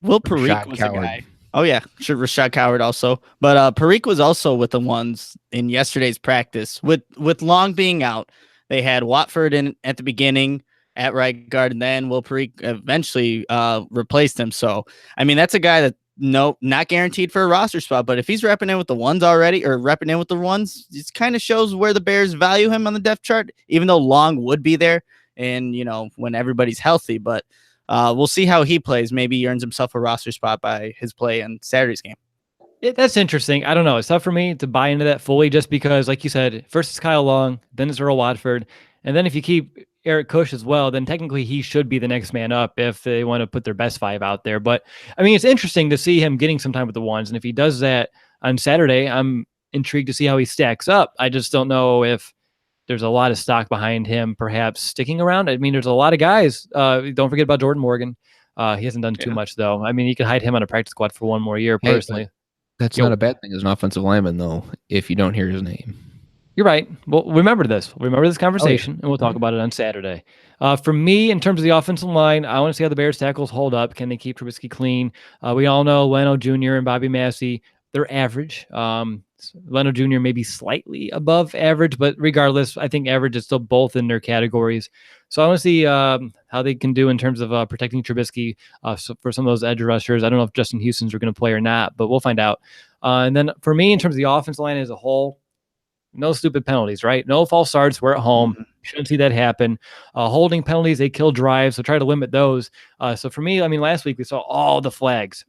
Will Parikh was a guy. Oh, yeah. Sure, Rashad Coward also. But Parikh was also with the ones in yesterday's practice. With Long being out, they had Watford in at the beginning at right guard, and then Will Parikh eventually replaced him. So, I mean, that's a guy that, not guaranteed for a roster spot, but if he's repping in with the ones already, or repping in with the ones, it kind of shows where the Bears value him on the depth chart, even though Long would be there and, when everybody's healthy. But we'll see how he plays. Maybe he earns himself a roster spot by his play in Saturday's game. That's interesting. I don't know. It's tough for me to buy into that fully, just because, like you said, first it's Kyle Long, then it's Earl Watford. And then if you keep Eric Kush as well, then technically he should be the next man up if they want to put their best 5 out there. But I mean, it's interesting to see him getting some time with the ones. And if he does that on Saturday, I'm intrigued to see how he stacks up. I just don't know if there's a lot of stock behind him perhaps sticking around. I mean, there's a lot of guys. Don't forget about Jordan Morgan. He hasn't done too much, though. I mean, you could hide him on a practice squad for one more year, personally. That's not a bad thing as an offensive lineman, though, if you don't hear his name. You're right. Well, remember this. Remember this conversation, and we'll talk about it on Saturday. For me, in terms of the offensive line, I want to see how the Bears tackles hold up. Can they keep Trubisky clean? We all know Leno Jr. and Bobby Massey, they're average. Leno Jr. may be slightly above average, but regardless, I think average is still both in their categories. So I want to see how they can do in terms of protecting Trubisky for some of those edge rushers. I don't know if Justin Houston's are going to play or not, but we'll find out. And then for me, in terms of the offensive line as a whole, no stupid penalties, right? No false starts. We're at home. Shouldn't see that happen. Holding penalties, they kill drives, so try to limit those. So for me, I mean, last week we saw all the flags,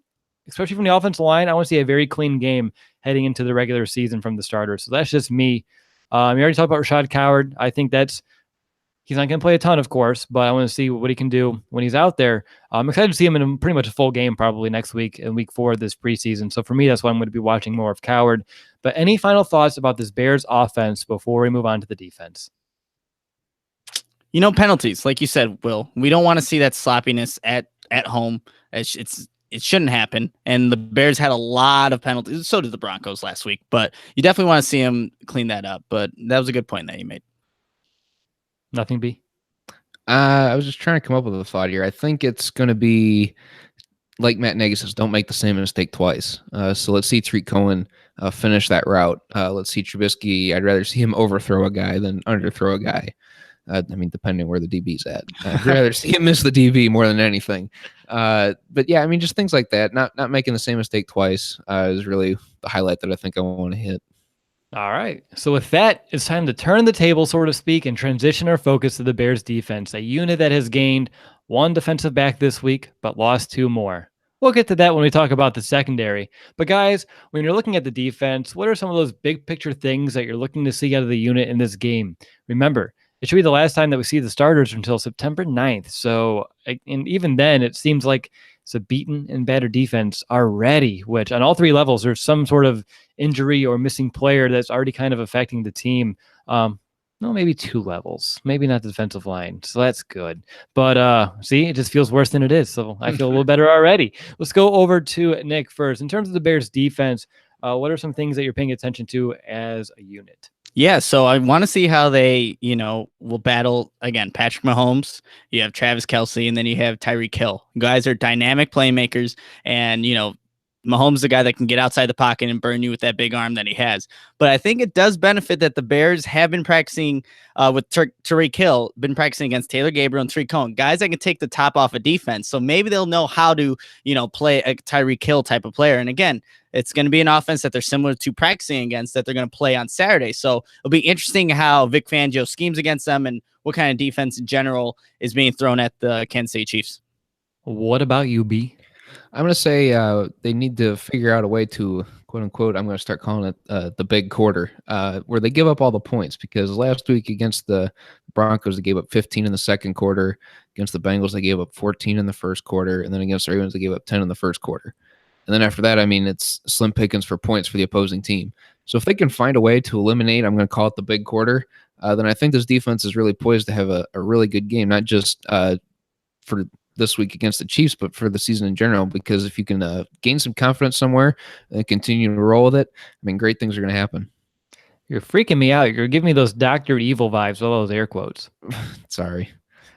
especially from the offensive line. I want to see a very clean game heading into the regular season from the starters. So that's just me. We already talked about Rashad Coward. I think he's not going to play a ton, of course, but I want to see what he can do when he's out there. I'm excited to see him in pretty much a full game probably next week in week 4 of this preseason. So for me, that's why I'm going to be watching more of Coward. But any final thoughts about this Bears offense before we move on to the defense? Penalties, like you said, Will, we don't want to see that sloppiness at home. It shouldn't happen. And the Bears had a lot of penalties. So did the Broncos last week, but you definitely want to see them clean that up. But that was a good point that you made. Nothing, B? I was just trying to come up with a thought here. I think it's going to be like Matt Nagy says, don't make the same mistake twice. So let's see Tariq Cohen finish that route. Let's see Trubisky. I'd rather see him overthrow a guy than underthrow a guy. I mean, depending where the DB's at. I'd rather see him miss the DB more than anything. But yeah, I mean, just things like that. Not making the same mistake twice is really the highlight that I think I want to hit. All right. So with that, it's time to turn the table, so to speak, and transition our focus to the Bears defense, a unit that has gained 1 defensive back this week, but lost 2 more. We'll get to that when we talk about the secondary. But guys, when you're looking at the defense, what are some of those big picture things that you're looking to see out of the unit in this game? Remember, it should be the last time that we see the starters until September 9th. So, and even then, it seems like it's a beaten and battered defense already, which on all three levels, there's some sort of injury or missing player that's already kind of affecting the team. No, maybe 2 levels, maybe not the defensive line. So that's good. But see, it just feels worse than it is. So I feel a little better already. Let's go over to Nick first. In terms of the Bears defense, what are some things that you're paying attention to as a unit? Yeah, so I want to see how they, will battle again. Patrick Mahomes, you have Travis Kelce, and then you have Tyreek Hill. Guys are dynamic playmakers, and Mahomes is the guy that can get outside the pocket and burn you with that big arm that he has. But I think it does benefit that the Bears have been practicing with Tyreek Hill, been practicing against Taylor Gabriel and Tariq Cohen, guys that can take the top off of defense. So maybe they'll know how to, play a Tyreek Hill type of player. And again, it's going to be an offense that they're similar to practicing against that they're going to play on Saturday. So it'll be interesting how Vic Fangio schemes against them and what kind of defense in general is being thrown at the Kansas City Chiefs. What about you, B? I'm going to say they need to figure out a way to, quote unquote, I'm going to start calling it the big quarter, where they give up all the points, because last week against the Broncos, they gave up 15 in the second quarter. Against the Bengals, they gave up 14 in the first quarter. And then against the Ravens, they gave up 10 in the first quarter. And then after that, I mean, it's slim pickings for points for the opposing team. So if they can find a way to eliminate, I'm going to call it the big quarter, then I think this defense is really poised to have a really good game, not just for this week against the Chiefs, but for the season in general, because if you can gain some confidence somewhere and continue to roll with it, I mean, great things are going to happen. You're freaking me out. You're giving me those Dr. Evil vibes with all those air quotes. Sorry.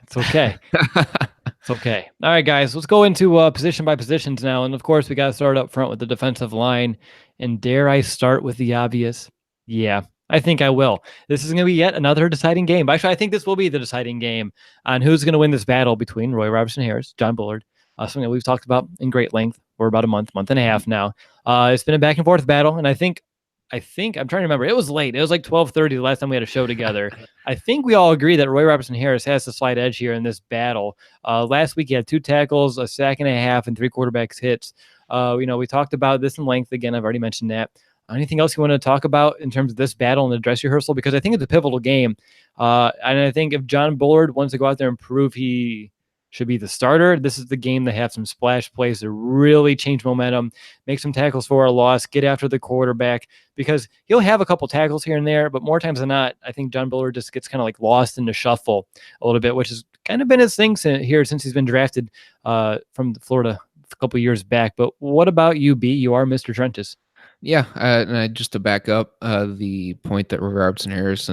It's okay. It's okay. All right, guys, let's go into position by positions now. And of course, we got to start up front with the defensive line. And dare I start with the obvious? Yeah, I think I will. This is going to be yet another deciding game. Actually, I think this will be the deciding game on who's going to win this battle between Roy Robertson-Harris, John Bullard, something that we've talked about in great length for about a month and a half now. It's been a back and forth battle, and I think I'm trying to remember. It was late. It was like 12:30 the last time we had a show together. I think we all agree that Roy Robertson-Harris has the slight edge here in this battle. Last week he had 2 tackles, a sack and a half, and 3 quarterbacks hits. We talked about this in length. Again, I've already mentioned that. Anything else you want to talk about in terms of this battle and the dress rehearsal? Because I think it's a pivotal game. And I think if John Bullard wants to go out there and prove he should be the starter, this is the game to have some splash plays to really change momentum, make some tackles for a loss, get after the quarterback, because he'll have a couple tackles here and there, but more times than not, I think John Bullard just gets kind of like lost in the shuffle a little bit, which has kind of been his thing here since he's been drafted from Florida a couple years back. But what about you, B? You are Mr. Trentis. Yeah, and just to back up the point that Roy Robertson-Harris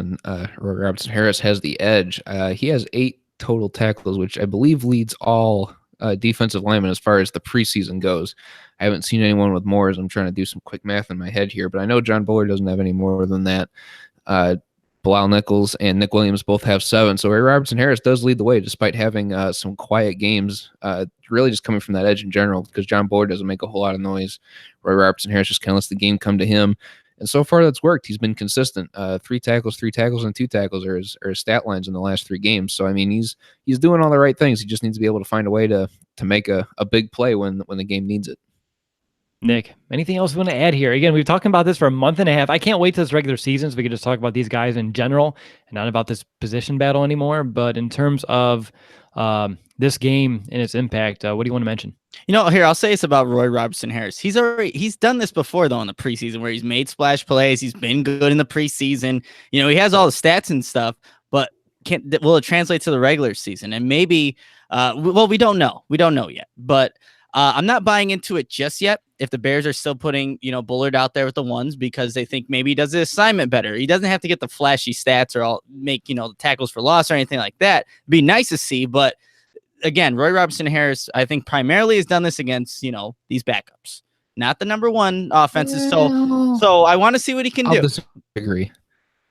has the edge. He has 8 total tackles, which I believe leads all defensive linemen as far as the preseason goes. I haven't seen anyone with more, as I'm trying to do some quick math in my head here, but I know John Bullard doesn't have any more than that. Bilal Nichols and Nick Williams both have 7. So Roy Robertson-Harris does lead the way, despite having some quiet games, really just coming from that edge in general, because John Bullard doesn't make a whole lot of noise. Roy Robertson-Harris just kind of lets the game come to him. And so far that's worked. He's been consistent. 3 tackles, and 2 tackles are his stat lines in the last 3 games. So, I mean, he's doing all the right things. He just needs to be able to find a way to make a big play when the game needs it. Nick, anything else you want to add here? Again, we've been talking about this for a month and a half. I can't wait till this regular season so we can just talk about these guys in general and not about this position battle anymore. But in terms of this game and its impact, what do you want to mention? Here, I'll say it's about Roy Robertson-Harris. He's done this before, though, in the preseason, where he's made splash plays. He's been good in the preseason. He has all the stats and stuff, but will it translate to the regular season? And maybe, we don't know. We don't know yet, but I'm not buying into it just yet. If the Bears are still putting, Bullard out there with the ones because they think maybe he does the assignment better. He doesn't have to get the flashy stats or make, the tackles for loss or anything like that. It'd be nice to see, but again, Roy Robertson-Harris, I think primarily has done this against, these backups, not the number 1 offenses. So I want to see what he can do. I'll disagree.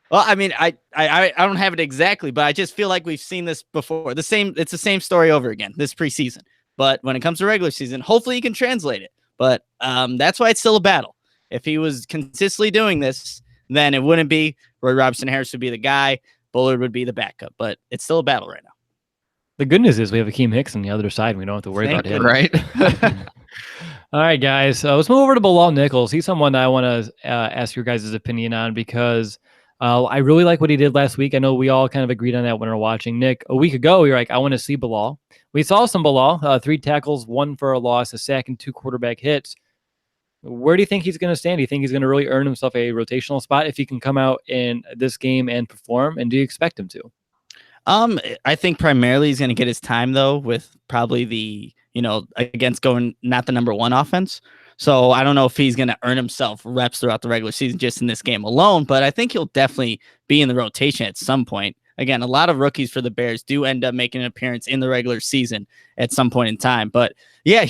Well, I mean, I don't have it exactly, but I just feel like we've seen this before. It's the same story over again this preseason. But when it comes to regular season, hopefully he can translate it. But that's why it's still a battle. If he was consistently doing this, then it wouldn't be Roy Robertson-Harris would be the guy. Bullard would be the backup. But it's still a battle right now. The good news is we have Akeem Hicks on the other side. We don't have to worry about him. Right. All right, guys. Let's move over to Bilal Nichols. He's someone that I want to ask your guys' opinion on because I really like what he did last week. I know we all kind of agreed on that when we were watching. Nick, a week ago, we were like, I want to see Bilal. We saw some Bilal, 3 tackles, 1 for a loss, a sack, and 2 quarterback hits. Where do you think he's going to stand? Do you think he's going to really earn himself a rotational spot if he can come out in this game and perform? And do you expect him to? I think primarily he's going to get his time though, with probably against going not the number 1 offense. So I don't know if he's going to earn himself reps throughout the regular season just in this game alone, but I think he'll definitely be in the rotation at some point. Again, a lot of rookies for the Bears do end up making an appearance in the regular season at some point in time. But yeah,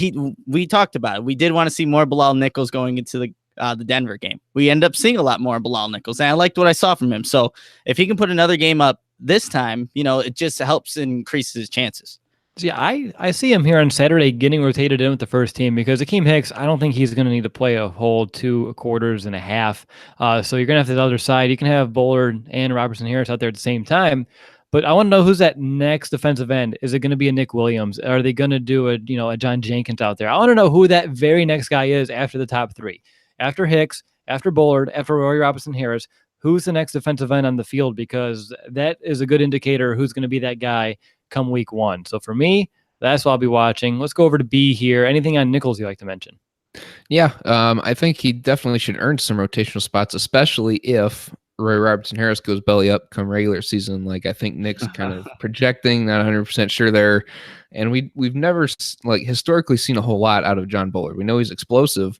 we talked about it. We did want to see more Bilal Nichols going into the Denver game. We end up seeing a lot more Bilal Nichols, and I liked what I saw from him. So if he can put another game up this time, it just helps increase his chances. See, I see him here on Saturday getting rotated in with the first team because Akeem Hicks, I don't think he's going to need to play a whole 2 quarters and a half. So you're going to have the other side. You can have Bullard and Robertson Harris out there at the same time. But I want to know who's that next defensive end. Is it going to be a Nick Williams? Are they going to do a John Jenkins out there? I want to know who that very next guy is after the top 3. After Hicks, after Bullard, after Roy Robertson Harris, who's the next defensive end on the field? Because that is a good indicator who's going to be that guy come week 1. So for me, that's what I'll be watching. Let's go over to B here. Anything on Nichols you like to mention? Yeah, I think he definitely should earn some rotational spots, especially if Roy Robertson Harris goes belly up come regular season. Like I think Nick's kind of projecting, not 100% sure there. And we've never historically seen a whole lot out of John Bullard. We know he's explosive,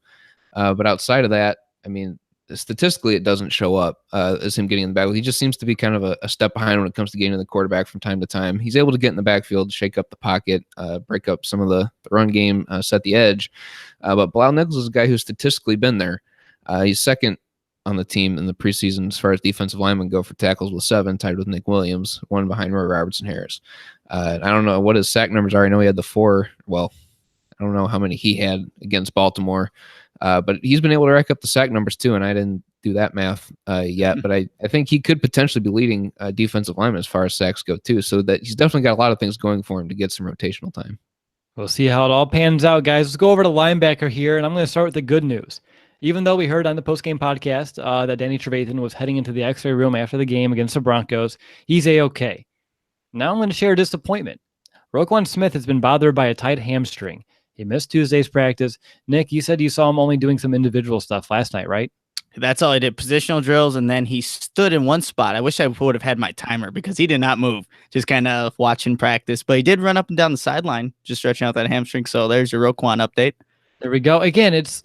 but outside of that, I mean, statistically, it doesn't show up as him getting in the backfield. He just seems to be kind of a step behind when it comes to getting to the quarterback from time to time. He's able to get in the backfield, shake up the pocket, break up some of the run game, set the edge. But Bilal Nichols is a guy who's statistically been there. He's second on the team in the preseason as far as defensive linemen go for tackles with 7, tied with Nick Williams, 1 behind Roy Robertson Harris. I don't know what his sack numbers are. I know he had the 4. Well, I don't know how many he had against Baltimore. But he's been able to rack up the sack numbers too, and I didn't do that math yet. But I think he could potentially be leading defensive linemen as far as sacks go too. So that he's definitely got a lot of things going for him to get some rotational time. We'll see how it all pans out, guys. Let's go over to linebacker here, and I'm going to start with the good news. Even though we heard on the postgame podcast that Danny Trevathan was heading into the X-ray room after the game against the Broncos, he's A-okay. Now I'm going to share a disappointment. Roquan Smith has been bothered by a tight hamstring. He missed Tuesday's practice. Nick, you said you saw him only doing some individual stuff last night, right? That's all I did. Positional drills, and then he stood in one spot. I wish I would have had my timer because he did not move, just kind of watching practice. But he did run up and down the sideline, just stretching out that hamstring. So there's your Roquan update. There we go. Again, it's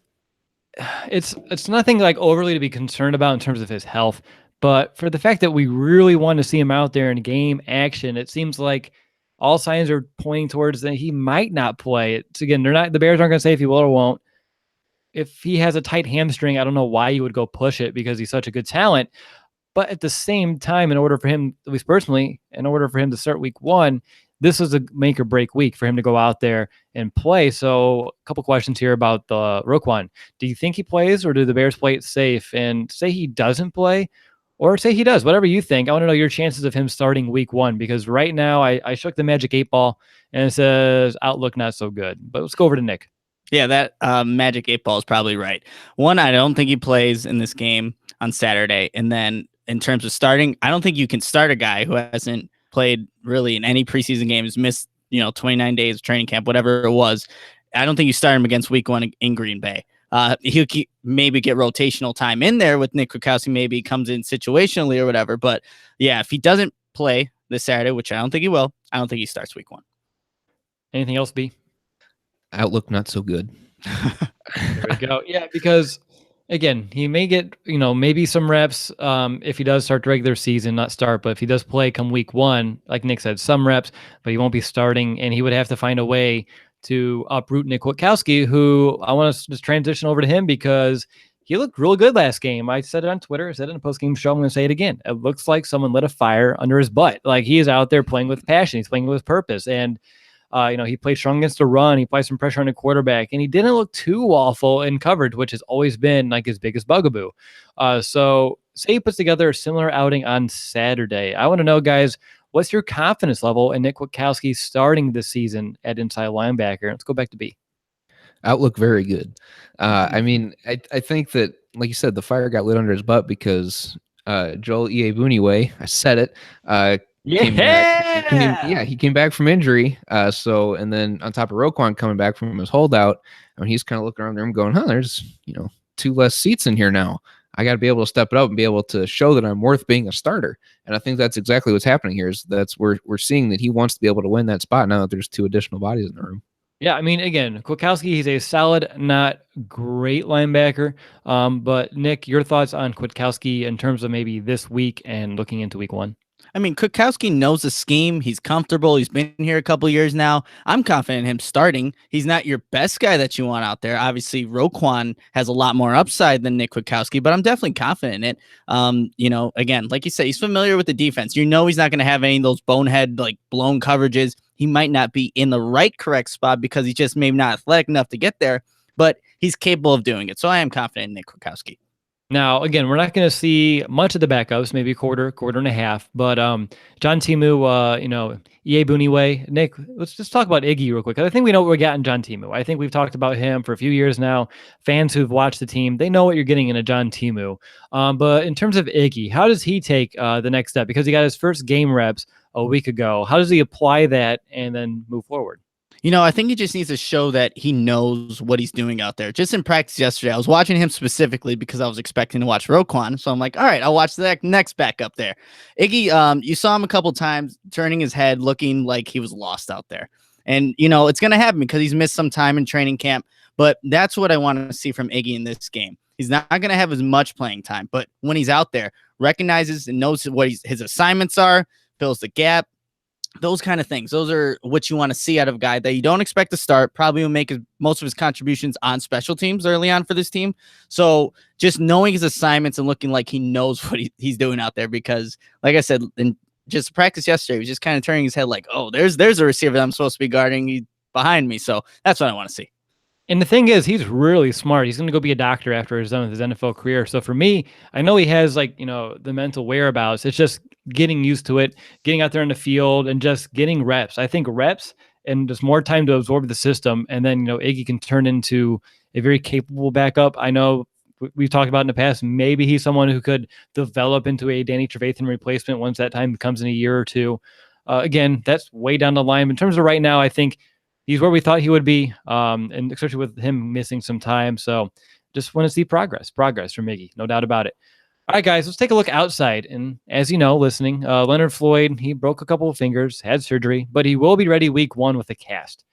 nothing like overly to be concerned about in terms of his health. But for the fact that we really want to see him out there in game action, it seems like all signs are pointing towards that he might not play. It's again, the Bears aren't going to say if he will or won't. If he has a tight hamstring, I don't know why you would go push it because he's such a good talent. But at the same time, in order for him, at least personally, in order for him to start week 1, this is a make or break week for him to go out there and play. So a couple questions here about the Roquan. Do you think he plays, or do the Bears play it safe and say he doesn't play, or say he does? Whatever you think. I want to know your chances of him starting week 1, because right now I shook the magic 8 ball and it says outlook not so good. But let's go over to Nick. Yeah, that magic 8 ball is probably right. One, I don't think he plays in this game on Saturday. And then in terms of starting, I don't think you can start a guy who hasn't played really in any preseason games, missed 29 days of training camp, whatever it was. I don't think you start him against week 1 in Green Bay. He'll maybe get rotational time in there with Nick Kwiatkowski, maybe comes in situationally or whatever. But yeah, if he doesn't play this Saturday, which I don't think he will, I don't think he starts week 1. Anything else, B? Outlook not so good. There we go. Yeah, because again, he may get maybe some reps if he does start the regular season, not start, but if he does play come week 1, like Nick said, some reps, but he won't be starting, and he would have to find a way to uproot Nick Kwiatkowski, who I want to just transition over to him because he looked real good last game. I said it on Twitter. I said it in a post-game show. I'm going to say it again. It looks like someone lit a fire under his butt. Like he is out there playing with passion. He's playing with purpose. And he played strong against the run. He played some pressure on the quarterback, and he didn't look too awful in coverage, which has always been like his biggest bugaboo. So say he puts together a similar outing on Saturday. I want to know, guys, what's your confidence level in Nick Kwiatkowski starting this season at inside linebacker? Let's go back to B. Outlook very good. I mean, I think that, like you said, the fire got lit under his butt because Joel Iyiegbuniwe. I said it. Came back. He came back from injury. And then on top of Roquan coming back from his holdout, I mean, he's kind of looking around the room going, there's, 2 less seats in here now. I got to be able to step it up and be able to show that I'm worth being a starter. And I think that's exactly what's happening here. We're seeing that he wants to be able to win that spot now that there's 2 additional bodies in the room. Yeah, I mean, again, Kwiatkowski, he's a solid, not great linebacker. But Nick, your thoughts on Kwiatkowski in terms of maybe this week and looking into week 1? I mean, Kwiatkowski knows the scheme. He's comfortable. He's been here a couple years now. I'm confident in him starting. He's not your best guy that you want out there. Obviously, Roquan has a lot more upside than Nick Kwiatkowski, but I'm definitely confident in it. Again, like you said, he's familiar with the defense. He's not going to have any of those bonehead, blown coverages. He might not be in the correct spot because he's just maybe not athletic enough to get there, but he's capable of doing it. So I am confident in Nick Kwiatkowski. Now, again, we're not going to see much of the backups, maybe a quarter and a half. But John Timu, Iyiegbuniwe. Nick, let's just talk about Iggy real quick. I think we know what we got in John Timu. I think we've talked about him for a few years now. Fans who've watched the team, they know what you're getting in a John Timu. But in terms of Iggy, how does he take the next step? Because he got his first game reps a week ago. How does he apply that and then move forward? I think he just needs to show that he knows what he's doing out there. Just in practice yesterday, I was watching him specifically because I was expecting to watch Roquan. So I'm like, all right, I'll watch the next back up there. Iggy, you saw him a couple times turning his head, looking like he was lost out there. And, it's going to happen because he's missed some time in training camp. But that's what I want to see from Iggy in this game. He's not going to have as much playing time. But when he's out there, recognizes and knows what his assignments are, fills the gap. Those kind of things. Those are what you want to see out of a guy that you don't expect to start. Probably will make most of his contributions on special teams early on for this team. So just knowing his assignments and looking like he knows what he's doing out there, because like I said, in just practice yesterday, he was just kind of turning his head like, oh, there's a receiver that I'm supposed to be guarding. He's behind me. So that's what I want to see. And the thing is, he's really smart. He's going to go be a doctor after he's done with his NFL career. So for me, I know he has the mental whereabouts. It's just getting used to it, getting out there in the field and just getting reps. I think reps and just more time to absorb the system. And then, Iggy can turn into a very capable backup. I know we've talked about in the past, maybe he's someone who could develop into a Danny Trevathan replacement once that time comes in a year or two. Again, that's way down the line. In terms of right now, I think he's where we thought he would be, and especially with him missing some time. So just want to see progress from Iggy, no doubt about it. All right, guys, let's take a look outside. And as you know, listening, Leonard Floyd, he broke a couple of fingers, had surgery, but he will be ready week 1 with a cast.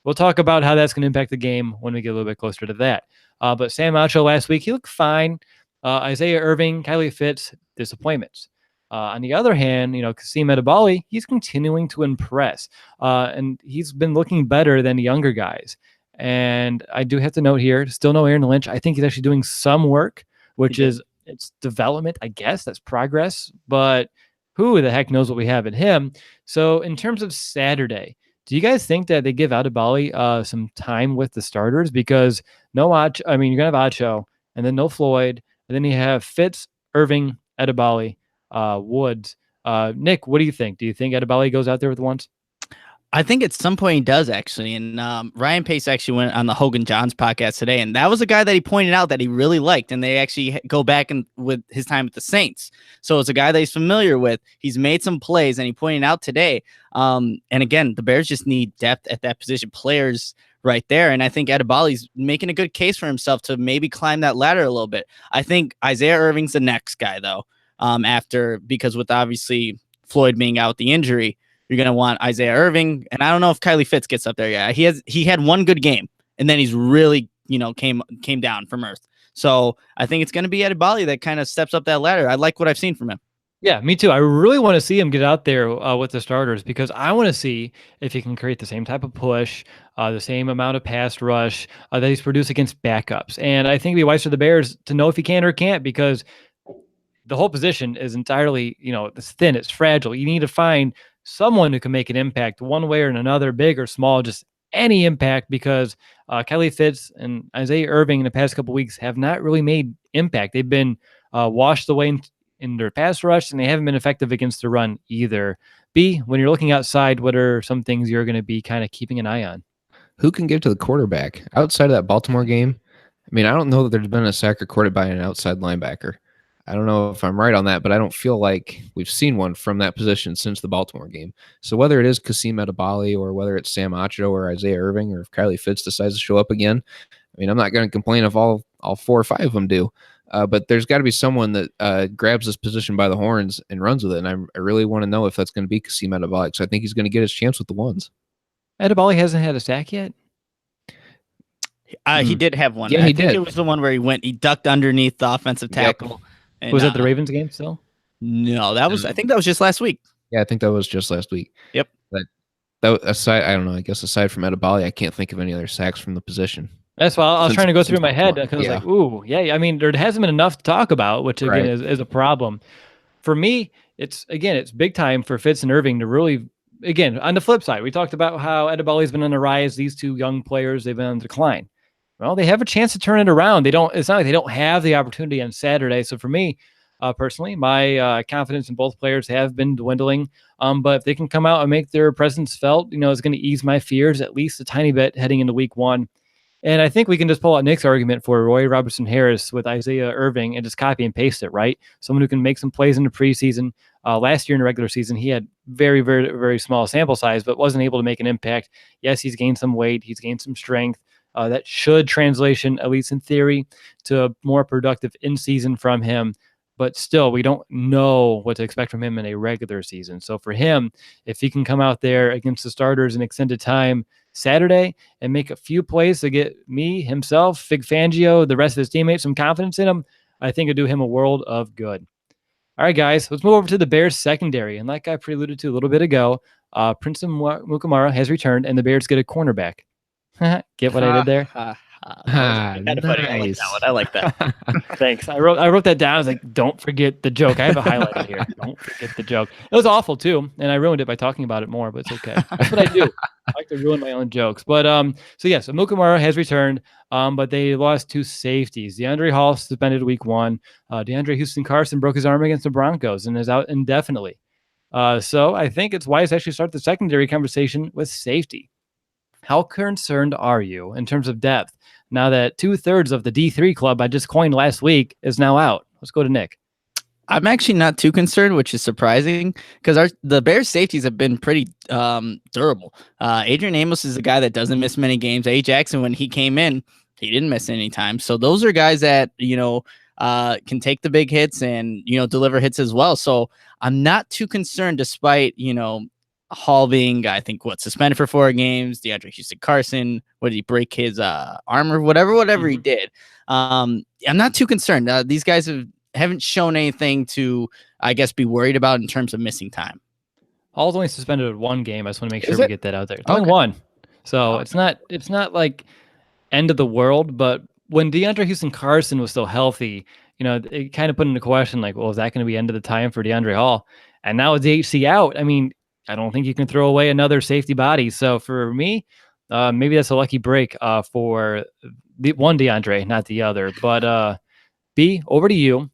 We'll talk about how that's going to impact the game when we get a little bit closer to that. But Sam Acho last week, he looked fine. Isaiah Irving, Kylie Fitz, disappointments. On the other hand, Kasim Edebali, he's continuing to impress. And he's been looking better than the younger guys. And I do have to note here, still no Aaron Lynch. I think he's actually doing some work, which is it's development, I guess. That's progress. But who the heck knows what we have in him? So in terms of Saturday, do you guys think that they give Edebali some time with the starters? Because you're going to have Acho, and then no Floyd, and then you have Fitz, Irving, Edebali, Woods. Nick, what do you think? Do you think Edebali goes out there with once? I think at some point he does, actually. And Ryan Pace actually went on the Hogan Johns podcast today, and that was a guy that he pointed out that he really liked, and they actually go back and with his time with the Saints. So it's a guy that he's familiar with. He's made some plays, and he pointed out today. And again, the Bears just need depth at that position, players right there. And I think Edebali's making a good case for himself to maybe climb that ladder a little bit. I think Isaiah Irving's the next guy, though, because with obviously Floyd being out with the injury, you're going to want Isaiah Irving. And I don't know if Kylie Fitz gets up there yet. He had one good game, and then he's really, came down from earth. So I think it's going to be Edebali that kind of steps up that ladder. I like what I've seen from him. Yeah, me too. I really want to see him get out there with the starters, because I want to see if he can create the same type of push, the same amount of pass rush that he's produced against backups. And I think it'd be wise for the Bears to know if he can or can't, because the whole position is entirely, it's thin, it's fragile. You need to find someone who can make an impact one way or another, big or small, just any impact, because Kylie Fitz and Isaiah Irving in the past couple of weeks have not really made impact. They've been washed away in their pass rush, and they haven't been effective against the run either. B, when you're looking outside, what are some things you're going to be kind of keeping an eye on? Who can get to the quarterback outside of that Baltimore game? I mean, I don't know that there's been a sack recorded by an outside linebacker. I don't know if I'm right on that, but I don't feel like we've seen one from that position since the Baltimore game. So whether it is Kasim Edebali or whether it's Sam Acho or Isaiah Irving or if Kylie Fitz decides to show up again, I mean, I'm not going to complain if all 4 or 5 of them do. But there's got to be someone that grabs this position by the horns and runs with it. And I really want to know if that's going to be Kasim Edebali, because I think he's going to get his chance with the ones. Edebali hasn't had a sack yet? He did have one. Yeah, I he think did. it was the one where he ducked underneath the offensive tackle. Yep. And, Was that the Ravens game still? No, I think that was just last week. Yeah, I think that was just last week. Yep. But that aside, I don't know. I guess aside from Edebali, I can't think of any other sacks from the position. That's why I was trying to go through my head Baltimore. because I was like, ooh, yeah. I mean, there hasn't been enough to talk about, which again Right. is a problem. For me, it's big time for Fitz and Irving to really, again, on the flip side, we talked about how Edebali's been on the rise. These two young players, they've been on decline. Well, they have a chance to turn it around. It's not like they don't have the opportunity on Saturday. So for me, personally, my confidence in both players have been dwindling. But if they can come out and make their presence felt, it's going to ease my fears at least a tiny bit heading into week 1. And I think we can just pull out Nick's argument for Roy Robertson Harris with Isaiah Irving and just copy and paste it, right? Someone who can make some plays in the preseason. Last year in the regular season, he had very, very, very small sample size, but wasn't able to make an impact. Yes, he's gained some weight. He's gained some strength. That should translation, at least in theory, to a more productive in-season from him. But still, we don't know what to expect from him in a regular season. So for him, if he can come out there against the starters in extended time Saturday and make a few plays to get me, himself, Fig Fangio, the rest of his teammates, some confidence in him, I think it'll do him a world of good. All right, guys, let's move over to the Bears secondary. And like I preluded to a little bit ago, Prince Mukamara has returned, and the Bears get a cornerback. Get what I did there? Kind of funny. I like that. Thanks. I wrote that down. I was like, don't forget the joke. I have a highlight here. Don't forget the joke. It was awful too, and I ruined it by talking about it more, but it's okay. That's what I do. I like to ruin my own jokes. But so Mukamara has returned, but they lost 2 safeties. DeAndre Hall suspended week 1. DeAndre Houston Carson broke his arm against the Broncos and is out indefinitely. So I think it's wise to actually start the secondary conversation with safety. How concerned are you in terms of depth now that 2/3 of the D3 club I just coined last week is now out? Let's go to Nick. I'm actually not too concerned, which is surprising because the Bears safeties have been pretty durable. Adrian Amos is a guy that doesn't miss many games. A. Jackson, when he came in, he didn't miss any time. So those are guys that, can take the big hits and, deliver hits as well. So I'm not too concerned despite, Hall being, I think, suspended for 4 games. DeAndre Houston Carson, what did he break his arm or whatever he did. I'm not too concerned. These guys haven't shown anything to, I guess, be worried about in terms of missing time. Hall's only suspended 1 game. I just want to make sure we get that out there. It's only 1. So it's not like end of the world, but when DeAndre Houston Carson was still healthy, it kind of put into question, like, well, is that going to be end of the time for DeAndre Hall? And now with DHC out, I mean, I don't think you can throw away another safety body. So for me, maybe that's a lucky break for the one DeAndre, not the other. But B, over to you.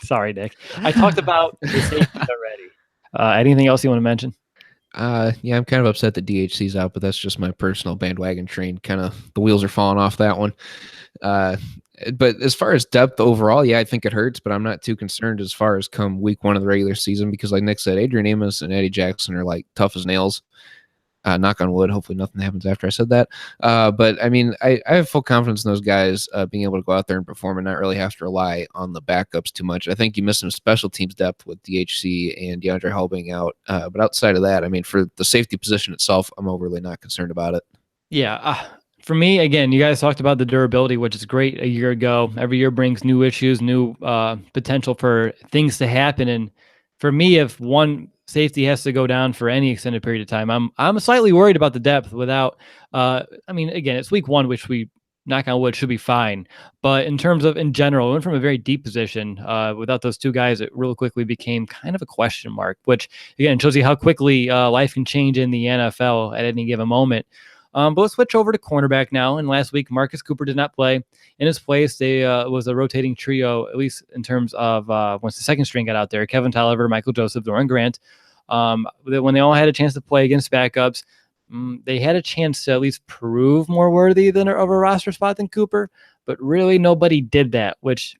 Sorry, Nick. I talked about the safety already. Anything else you want to mention? Yeah, I'm kind of upset that DHC's out, but that's just my personal bandwagon train. Kind of the wheels are falling off that one. But as far as depth overall, yeah, I think it hurts, but I'm not too concerned as far as come week 1 of the regular season because, like Nick said, Adrian Amos and Eddie Jackson are like tough as nails. Knock on wood. Hopefully nothing happens after I said that. But I mean, I have full confidence in those guys being able to go out there and perform and not really have to rely on the backups too much. I think you miss some special teams depth with DHC and DeAndre Hall being out. But outside of that, I mean, for the safety position itself, I'm overly not concerned about it. Yeah. For me, again, you guys talked about the durability, which is great a year ago. Every year brings new issues, new potential for things to happen. And for me, if one safety has to go down for any extended period of time, I'm slightly worried about the depth without, again, it's week 1, which we, knock on wood, should be fine. But in terms of, in general, it went from a very deep position. Without those 2 guys, it real quickly became kind of a question mark, which, again, shows you how quickly life can change in the NFL at any given moment. But let's switch over to cornerback now. And last week, Marcus Cooper did not play. In his place, they was a rotating trio, at least in terms of once the second string got out there, Kevin Tolliver, Michael Joseph, Doron Grant. When they all had a chance to play against backups, they had a chance to at least prove more worthy of a roster spot than Cooper. But really, nobody did that, which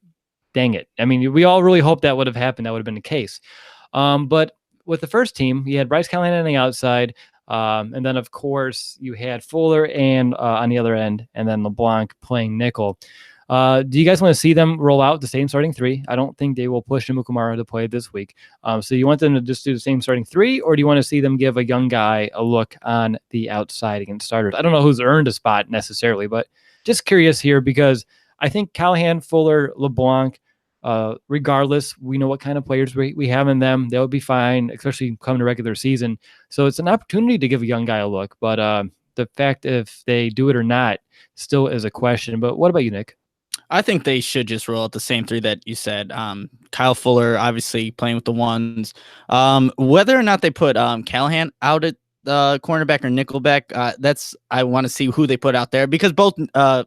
dang it. I mean, we all really hoped that would have happened. That would have been the case. But with the first team, you had Bryce Callahan on the outside. And then, of course, you had Fuller and on the other end, and then LeBlanc playing nickel. Do you guys want to see them roll out the same starting three? I don't think they will push Amukamara to play this week. So you want them to just do the same starting three, or do you want to see them give a young guy a look on the outside against starters? I don't know who's earned a spot necessarily, but just curious here because I think Callahan, Fuller, LeBlanc, regardless, we know what kind of players we have in them. They'll be fine, especially coming to regular season. So it's an opportunity to give a young guy a look. But the fact if they do it or not still is a question. But what about you, Nick? I think they should just roll out the same three that you said. Kyle Fuller, obviously playing with the ones. Whether or not they put Callahan out at cornerback or nickelback, I want to see who they put out there because both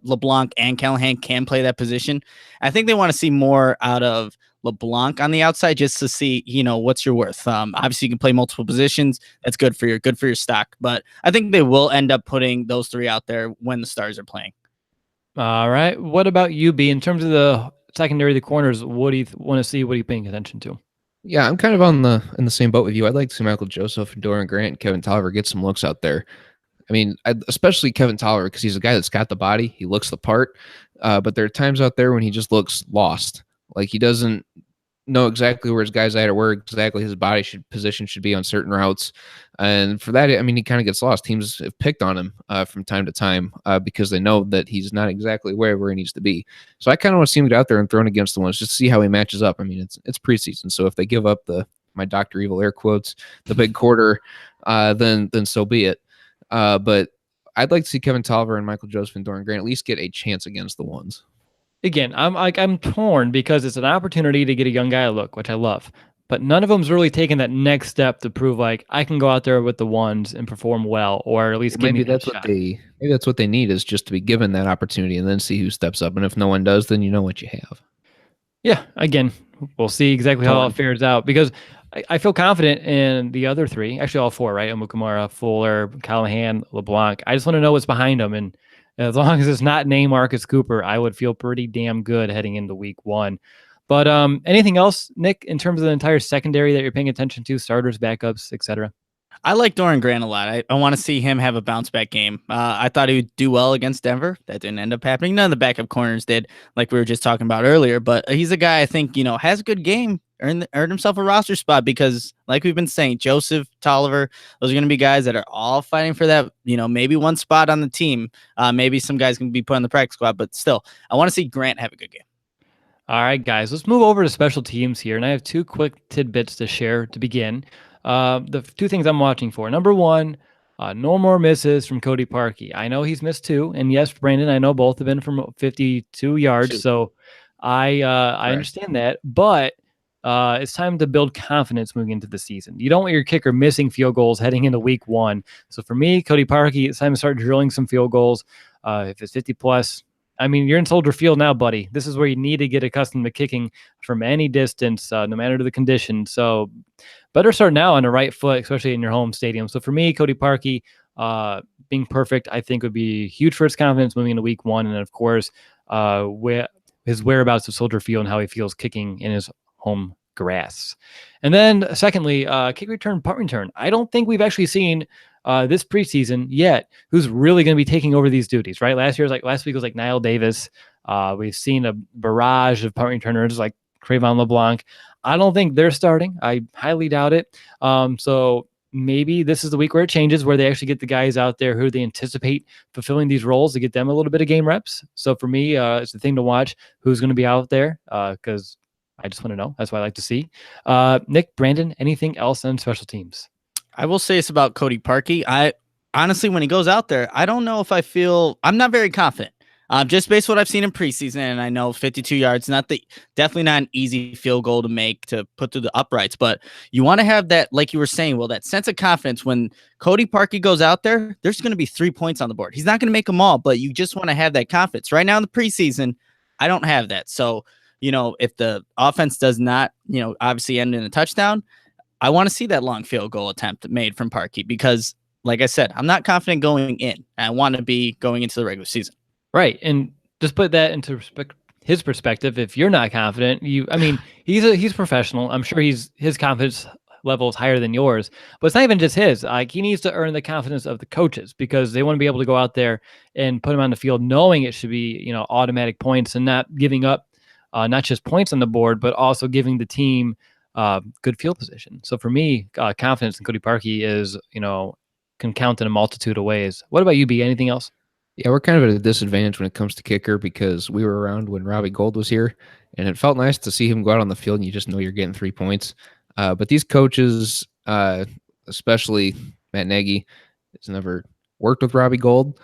LeBlanc and Callahan can play that position. I think they want to see more out of LeBlanc on the outside just to see, what's your worth. Obviously, you can play multiple positions. That's good for your stock. But I think they will end up putting those three out there when the Stars are playing. All right. What about you, B? In terms of the secondary, the corners, what do you want to see? What are you paying attention to? Yeah, I'm kind of in the same boat with you. I'd like to see Michael Joseph and Doron Grant and Kevin Tolliver get some looks out there. I mean, especially Kevin Tolliver because he's a guy that's got the body. He looks the part. But there are times out there when he just looks lost. Like he doesn't know exactly where his guy's at or where exactly his position should be on certain routes. And for that, I mean, he kind of gets lost. Teams have picked on him from time to time because they know that he's not exactly where he needs to be. So I kind of want to see him get out there and thrown against the ones just to see how he matches up. I mean, it's preseason. So if they give up my Dr. Evil air quotes, the big quarter, then so be it. But I'd like to see Kevin Tolliver and Michael Joseph and Doron Grant at least get a chance against the ones. Again, I'm torn because it's an opportunity to get a young guy a look, which I love. But none of them's really taken that next step to prove like I can go out there with the ones and perform well, or at least maybe that's what they need is just to be given that opportunity and then see who steps up. And if no one does, then you know what you have. Yeah, again, we'll see exactly how it fares out because I feel confident in the other three, actually all four, right? Amukamara, Fuller, Callahan, LeBlanc. I just want to know what's behind them, and as long as it's not named Marcus Cooper, I would feel pretty damn good heading into week one. But anything else, Nick, in terms of the entire secondary that you're paying attention to, starters, backups, etc.? I like Doron Grant a lot. I want to see him have a bounce back game. I thought he would do well against Denver. That didn't end up happening. None of the backup corners did, like we were just talking about earlier. But he's a guy I think, has a good game, earned himself a roster spot because, like we've been saying, Joseph, Tolliver, those are going to be guys that are all fighting for that, maybe one spot on the team. Maybe some guys can be put on the practice squad, but still, I want to see Grant have a good game. All right, guys, let's move over to special teams here. And I have two quick tidbits to share to begin. The two things I'm watching for. Number one, no more misses from Cody Parkey. I know he's missed two. And yes, Brandon, I know both have been from 52 yards. So I understand that. But it's time to build confidence moving into the season. You don't want your kicker missing field goals heading into week one. So for me, Cody Parkey, it's time to start drilling some field goals. If it's 50 plus, I mean, you're in Soldier Field now, buddy. This is where you need to get accustomed to kicking from any distance, no matter the condition. So better start now on the right foot, especially in your home stadium. So for me, Cody Parkey being perfect, I think would be huge for his confidence moving into week one. And then, of course, his whereabouts of Soldier Field and how he feels kicking in his home grass. And then secondly, kick return, punt return. I don't think we've actually seen this preseason yet who's really going to be taking over these duties, right? Last week was like Niall Davis. We've seen a barrage of punt returners like Trevathan LeBlanc. I don't think they're starting. I highly doubt it. So maybe this is the week where it changes, where they actually get the guys out there who they anticipate fulfilling these roles to get them a little bit of game reps. So for me, it's the thing to watch who's going to be out there because I just want to know. That's what I like to see. Nick, Brandon, anything else on special teams? I will say it's about Cody Parkey. I honestly, when he goes out there, I don't know if I'm not very confident. Just based on what I've seen in preseason, and I know 52 yards, definitely not an easy field goal to make to put through the uprights, but you want to have that, like you were saying, that sense of confidence when Cody Parkey goes out there, there's going to be 3 points on the board. He's not going to make them all, but you just want to have that confidence. Right now in the preseason, I don't have that. So, if the offense does not, obviously end in a touchdown, I want to see that long field goal attempt made from Parkey because, like I said, I'm not confident going in. I want to be going into the regular season. Right. And just put that into his perspective, if you're not confident, he's professional. I'm sure his confidence level is higher than yours, but it's not even just his. Like, he needs to earn the confidence of the coaches because they want to be able to go out there and put him on the field knowing it should be, automatic points and not giving up not just points on the board, but also giving the team good field position. So for me, confidence in Cody Parkey is, can count in a multitude of ways. What about you, B? Anything else? Yeah, we're kind of at a disadvantage when it comes to kicker because we were around when Robbie Gould was here, and it felt nice to see him go out on the field and you just know you're getting 3 points. But these coaches, especially Matt Nagy, has never worked with Robbie Gould,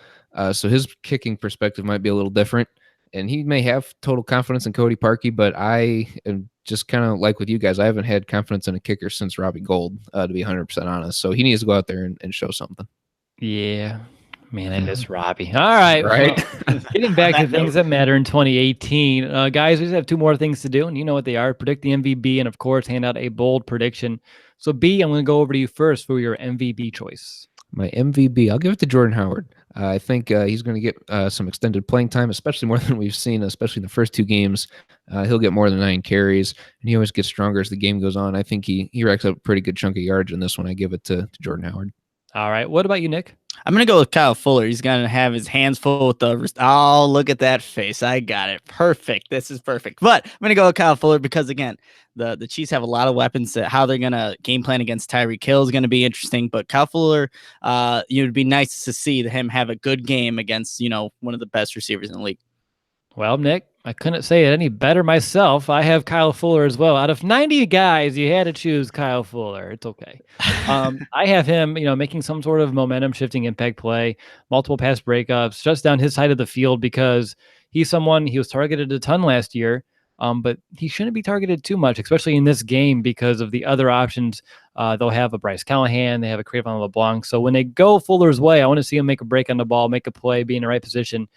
so his kicking perspective might be a little different. And he may have total confidence in Cody Parkey, but I am just kind of like with you guys. I haven't had confidence in a kicker since Robbie Gould, to be 100% honest. So he needs to go out there and show something. Yeah. Man, I miss Robbie. All right. Right. Well, getting back to things that matter in 2018. Guys, we just have 2 more things to do, and you know what they are. Predict the MVP and, of course, hand out a bold prediction. So, B, I'm going to go over to you first for your MVP choice. My MVP, I'll give it to Jordan Howard. I think he's going to get some extended playing time, especially more than we've seen, especially in the first 2 games. He'll get more than 9 carries, and he always gets stronger as the game goes on. I think he racks up a pretty good chunk of yards in this one. I give it to Jordan Howard. All right. What about you, Nick? I'm going to go with Kyle Fuller. He's going to have his hands full with the... Oh, look at that face. I got it. Perfect. This is perfect. But I'm going to go with Kyle Fuller because, again, the Chiefs have a lot of weapons. How they're going to game plan against Tyreek Hill is going to be interesting. But Kyle Fuller, it would be nice to see him have a good game against, one of the best receivers in the league. Well, Nick, I couldn't say it any better myself. I have Kyle Fuller as well. Out of 90 guys, you had to choose Kyle Fuller. It's okay. I have him, making some sort of momentum-shifting impact play, multiple pass breakups, just down his side of the field because he was targeted a ton last year, but he shouldn't be targeted too much, especially in this game because of the other options. They'll have a Bryce Callahan, they have a Trevathan LeBlanc. So when they go Fuller's way, I want to see him make a break on the ball, make a play, be in the right position.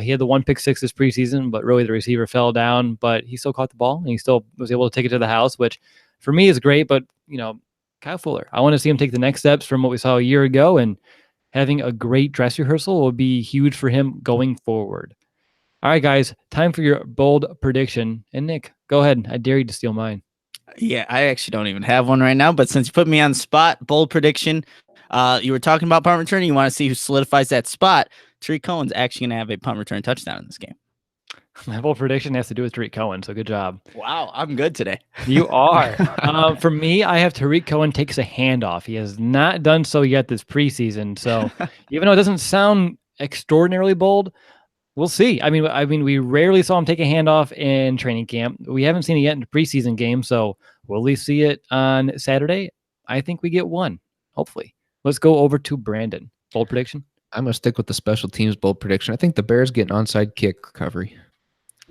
He had the 1 pick 6 this preseason, but really the receiver fell down, but he still caught the ball and he still was able to take it to the house, which for me is great. But, Kyle Fuller, I want to see him take the next steps from what we saw a year ago, and having a great dress rehearsal will be huge for him going forward. All right, guys, time for your bold prediction. And Nick, go ahead. I dare you to steal mine. Yeah, I actually don't even have one right now, but since you put me on the spot, bold prediction. You were talking about punt return. You want to see who solidifies that spot. Tariq Cohen's actually going to have a punt return touchdown in this game. My bold prediction has to do with Tariq Cohen, so good job. Wow, I'm good today. You are. For me, I have Tariq Cohen takes a handoff. He has not done so yet this preseason. So even though it doesn't sound extraordinarily bold, we'll see. I mean, we rarely saw him take a handoff in training camp. We haven't seen it yet in the preseason game, so will we see it on Saturday? I think we get one, hopefully. Let's go over to Brandon. Bold prediction? I'm going to stick with the special teams bold prediction. I think the Bears get an onside kick recovery.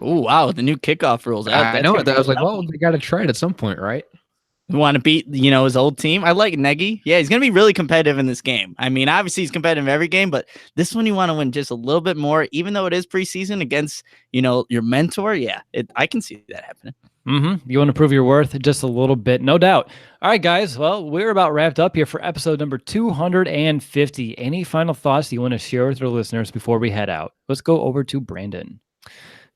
Oh, wow. The new kickoff rules. I know. I was like, well, they got to try it at some point, right? You want to beat, his old team? I like Nagy. Yeah, he's going to be really competitive in this game. I mean, obviously he's competitive in every game, but this one you want to win just a little bit more, even though it is preseason against, your mentor. Yeah, I can see that happening. You want to prove your worth just a little bit, no doubt. All right, guys. Well, we're about wrapped up here for episode number 250. Any final thoughts you want to share with our listeners before we head out? Let's go over to Brandon.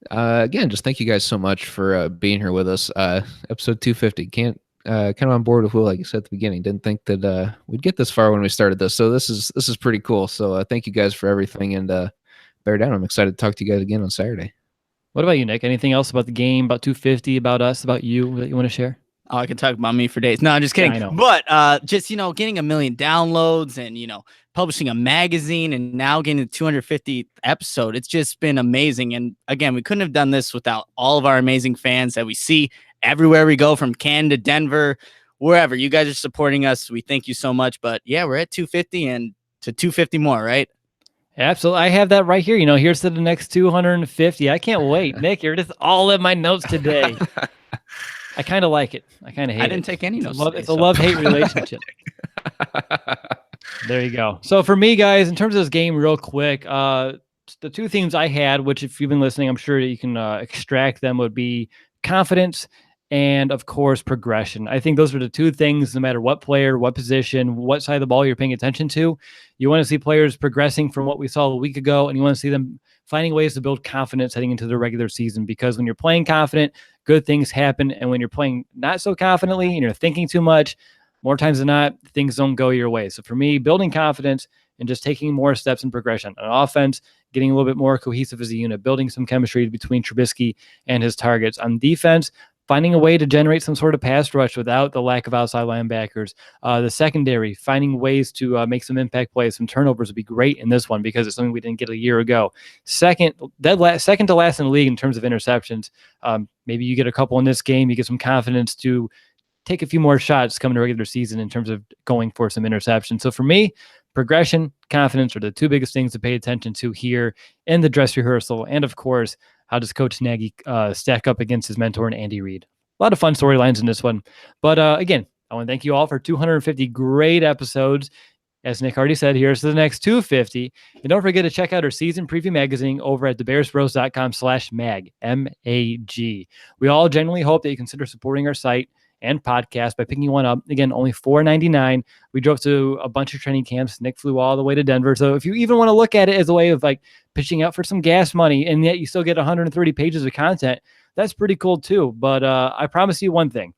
Again, just thank you guys so much for being here with us. Episode 250. Kind of on board with Will, like you said at the beginning. Didn't think that we'd get this far when we started this. So this is pretty cool. So thank you guys for everything, and bear down. I'm excited to talk to you guys again on Saturday. What about you, Nick? Anything else about the game, about 250, about us, about you that you want to share? Oh, I can talk about me for days. No, I'm just kidding. Yeah, I know. But just, getting 1 million downloads and, publishing a magazine and now getting the 250th episode, it's just been amazing. And again, we couldn't have done this without all of our amazing fans that we see everywhere we go, from Canada, Denver, wherever. You guys are supporting us. We thank you so much. But yeah, we're at 250 and to 250 more, right? Absolutely. I have that right here. Here's to the next 250. I can't wait. Nick, you're just all in my notes today. I kind of like it. I kind of hate it. I didn't take any notes. It's a love-hate relationship. There you go. So for me, guys, in terms of this game, real quick, the 2 themes I had, which if you've been listening, I'm sure you can extract them, would be confidence and, of course, progression. I think those are the 2 things, no matter what player, what position, what side of the ball you're paying attention to. You want to see players progressing from what we saw a week ago, and you want to see them finding ways to build confidence heading into the regular season, because when you're playing confident, good things happen. And when you're playing not so confidently and you're thinking too much, more times than not, things don't go your way. So for me, building confidence and just taking more steps in progression on offense, getting a little bit more cohesive as a unit, building some chemistry between Trubisky and his targets. On defense, finding a way to generate some sort of pass rush without the lack of outside linebackers. The secondary, finding ways to make some impact plays, some turnovers would be great in this one because it's something we didn't get a year ago. Second to last in the league in terms of interceptions. Maybe you get a couple in this game, you get some confidence to take a few more shots coming to regular season in terms of going for some interceptions. So for me, progression, confidence are the two biggest things to pay attention to here in the dress rehearsal. And of course, how does Coach Nagy stack up against his mentor and Andy Reid? A lot of fun storylines in this one. But again, I want to thank you all for 250 great episodes. As Nick already said, here's to the next 250. And don't forget to check out our season preview magazine over at thebearsbros.com/mag, M-A-G. We all genuinely hope that you consider supporting our site and podcast by picking one up. Again, only $4.99. We drove to a bunch of training camps. Nick flew all the way to Denver. So if you even want to look at it as a way of like pitching out for some gas money, and yet you still get 130 pages of content, that's pretty cool too. But I promise you one thing.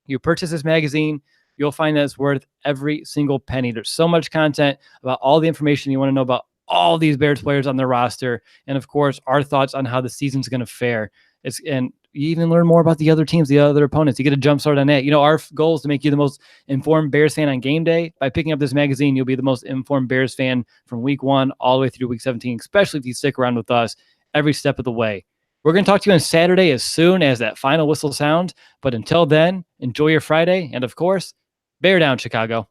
You purchase this magazine, you'll find that it's worth every single penny. There's so much content about all the information you want to know about all these Bears players on their roster. And of course, our thoughts on how the season's going to fare. And you even learn more about the other teams, the other opponents. You get a jump start on that. You know, our goal is to make you the most informed Bears fan on game day. By picking up this magazine, you'll be the most informed Bears fan from week 1 all the way through week 17, especially if you stick around with us every step of the way. We're going to talk to you on Saturday as soon as that final whistle sounds. But until then, enjoy your Friday. And of course, bear down, Chicago.